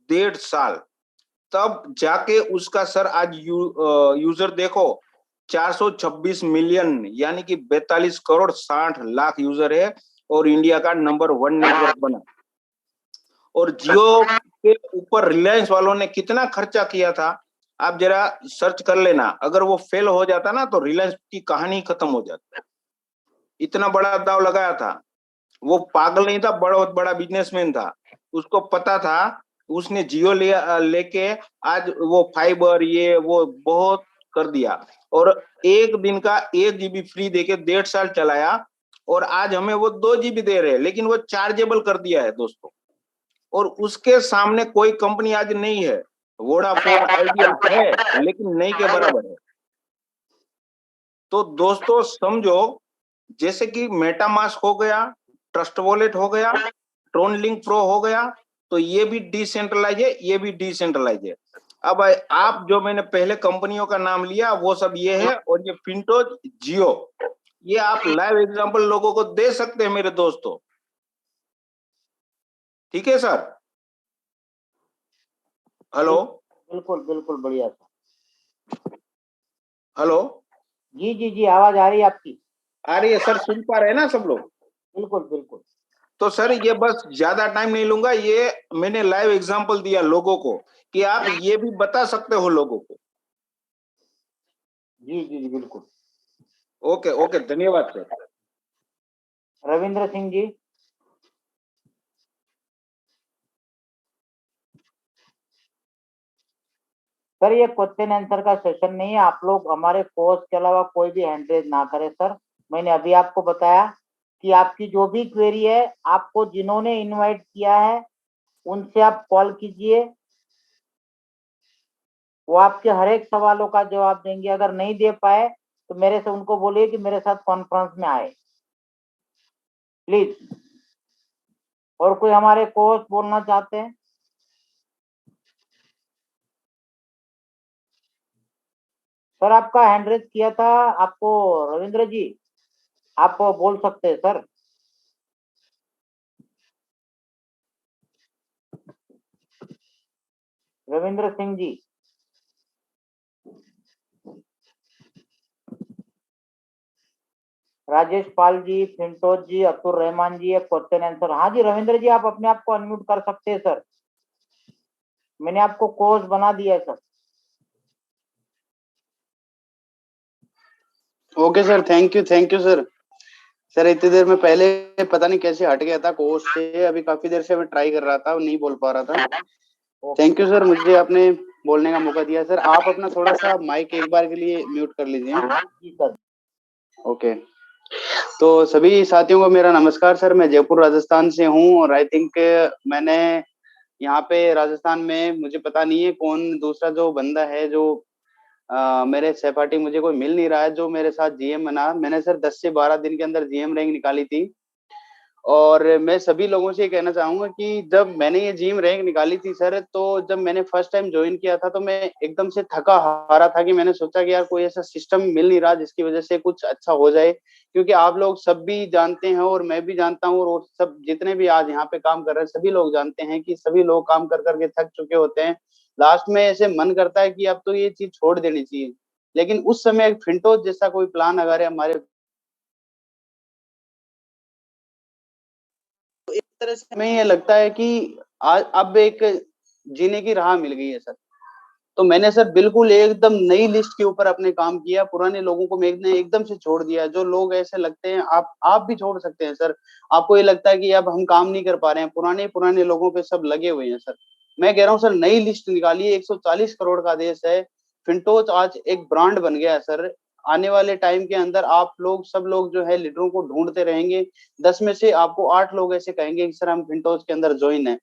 1.5 साल। तब जाके उसका सर आज यूजर देखो 426 मिलियन, यानी कि 42 करोड़ 60 लाख यूजर है, और इंडिया का नंबर 1 नेटवर्क बना। और जियो के ऊपर रिलायंस वालों ने कितना खर्चा किया था, आप जरा सर्च कर लेना। अगर वो फेल हो जाता ना तो रिलायंस की कहानी खत्म हो जाती। इतना बड़ा दाव लगाया था। वो पागल नहीं था, बहुत बड़ा बिजनेसमैन था। उसको पता था, उसने जियो लेके आज वो फाइबर ये वो बहुत कर दिया, और एक दिन का 1 GB फ्री देके 1.5 साल चलाया, और आज हमें वो 2 GB दे रहे हैं, लेकिन वो चार्जेबल कर दिया है दोस्तों। और उसके सामने कोई कंपनी आज नहीं है। वोडाफोन, आइडिया है लेकिन नहीं के बराबर है। तो दोस्तों समझो, जैसे कि मेटामास्क हो गया, ट्रस्ट वॉलेट हो गया, ट्रोन लिंक प्रो हो गया, तो ये भी डिसेंट्रलाइज है, ये भी डिसेंट्रलाइज है। अब आप जो मैंने पहले कंपनियों का नाम लिया वो सब ये है, और ये फिंटोज, जियो, ये आप लाइव एग्जांपल लोगों को दे सकते हैं मेरे दोस्तों। ठीक है सर? हेलो? बिल्कुल बिल्कुल बढ़िया सर। हेलो? जी जी जी, आवाज आ रही है आपकी? आ रही है सर? सुन पा रहे हैं ना सब लोग? बिल्कुल बिल्कुल। तो सर ये बस ज्यादा टाइम नहीं लूंगा, ये मैंने लाइव एग्जांपल दिया लोगों को कि आप ये भी बता सकते हो लोगों को। जी जी जी बिल्कुल। ओके ओके, धन्यवाद सर। रविंद्र सिंह जी। सर ये क्वेश्चन आंसर का सेशन नहीं है, आप लोग हमारे कोर्स के अलावा कोई भी हैंड रेज ना करें सर। मैंने अभी आपको बताया कि आपकी जो भी क्वेरी है, आपको जिन्होंने इनवाइट किया है उनसे आप कॉल कीजिए, वो आपके हर एक सवालों का जवाब देंगे। अगर नहीं दे पाए तो मेरे से उनको बोलिए कि मेरे साथ कॉन्फ्रेंस में आए प्लीज। और कोई हमारे कोर्स बोलना चाहते हैं? सर आपका हैंड रेज किया था आपको, रविंद्र जी आप बोल सकते हैं सर। रविंद्र सिंह जी। राजेश पाल जी, फिंटोज जी, अतुर रहमान जी, एक क्वेश्चन आंसर। हाँ जी रविंद्र जी, आप अपने आप को अनम्यूट कर सकते हैं सर। मैंने आपको कोर्स बना दिया है sir. Okay sir, thank you sir. Sir इतनी देर में पहले पता नहीं कैसे हट गया था कोर्स से, अभी काफी देर से मैं ट्राई कर रहा था, नहीं बोल पा रहा था। थैंक यू सर, मुझे आपने बोलने का मौका दिया। सर आप अपना थोड़ा सा माइक एक बार के लिए म्यूट कर लीजिए। जी सर। ओके, तो सभी साथियों को मेरा नमस्कार सर। मैं जयपुर राजस्थान से हूँ, और आई थिंक मैंने यहाँ पे राजस्थान में, मुझे पता नहीं है कौन दूसरा जो बंदा है जो मेरे सहपाठी, मुझे कोई मिल नहीं रहा है जो मेरे साथ जीएम बना। मैंने सर 10 से 12 दिन के अंदर जीएम रैंक निकाली थी, और मैं सभी लोगों से ये कहना चाहूंगा कि जब मैंने ये जिम रैंक निकाली थी सर, तो जब मैंने फर्स्ट टाइम ज्वाइन किया था तो मैं एकदम से थका हारा था कि मैंने सोचा कि यार कोई ऐसा सिस्टम मिल नहीं रहा जिसकी वजह से कुछ अच्छा हो जाए, क्योंकि आप लोग सब भी जानते हैं और मैं भी जानता हूँ और सब जितने भी आज यहाँ पे काम कर रहे हैं सभी लोग जानते हैं कि सभी लोग काम कर करके थक चुके होते हैं। लास्ट में ऐसे मन करता है कि अब तो ये चीज छोड़ देनी चाहिए, लेकिन उस समय एक फिंटोज जैसा कोई प्लान अगर हमारे एक तरह से हमें ये लगता है कि आज अब एक जीने की राह मिल गई है सर। तो मैंने सर बिल्कुल एकदम नई लिस्ट के ऊपर अपने काम किया, पुराने लोगों को मैंने एकदम से छोड़ दिया। जो लोग ऐसे लगते हैं, आप भी छोड़ सकते हैं सर। आपको ये लगता है कि अब हम काम नहीं कर पा रहे हैं, पुराने पुराने लोगों पे सब लगे हुए हैं सर। मैं कह रहा हूँ सर नई लिस्ट निकालिए, 140 करोड़ का देश है। फिंटोच आज एक ब्रांड बन गया है सर। आने वाले टाइम के अंदर आप लोग सब लोग जो है लीडरों को ढूंढते रहेंगे, 10 में से आपको 8 लोग ऐसे कहेंगे कि सर हम फिंटोच के अंदर ज्वाइन है।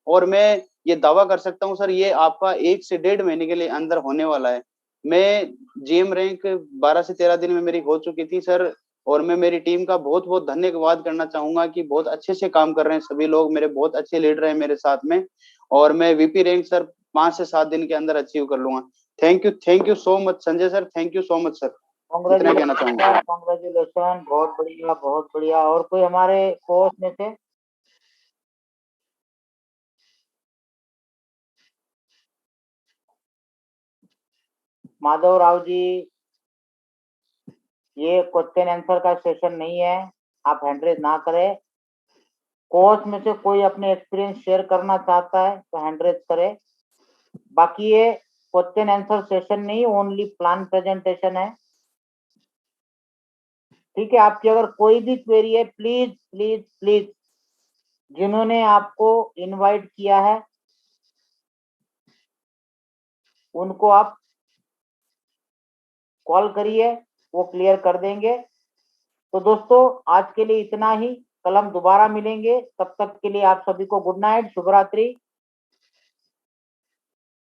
और मैं ये दावा कर सकता हूँ सर, ये आपका 1 से 1.5 महीने के लिए अंदर होने वाला है। मैं जीएम रैंक 12 से 13 दिन में मेरी हो चुकी थी सर। और मैं मेरी टीम का बहुत बहुत धन्यवाद करना चाहूंगा कि बहुत अच्छे से काम कर रहे हैं सभी लोग, मेरे बहुत अच्छे लीडर हैं मेरे साथ में। और मैं वीपी रैंक सर 5 से 7 दिन के अंदर अचीव कर लूंगा। Thank you so much Sanjay sir, thank you so much sir. इतना कहना चाहूंगा। कॉन्ग्रेचुलेशन, बहुत बढ़िया बहुत बढ़िया। और कोई हमारे कोच में से? माधव राव जी, ये क्वेश्चन आंसर का सेशन नहीं है, आप हैंड रेज ना करें। कोच में से कोई अपने एक्सपीरियंस शेयर करना चाहता है तो हैंड रेज करे। बाकी ये क्वेश्चन आंसर सेशन नहीं, ओनली प्लान प्रेजेंटेशन है। ठीक है, आपकी अगर कोई भी क्वेरी है, प्लीज प्लीज प्लीज, जिन्होंने आपको इनवाइट किया है उनको आप कॉल करिए, वो क्लियर कर देंगे। तो दोस्तों आज के लिए इतना ही, कल हम दोबारा मिलेंगे। तब तक के लिए आप सभी को गुड नाइट, शुभ रात्रि।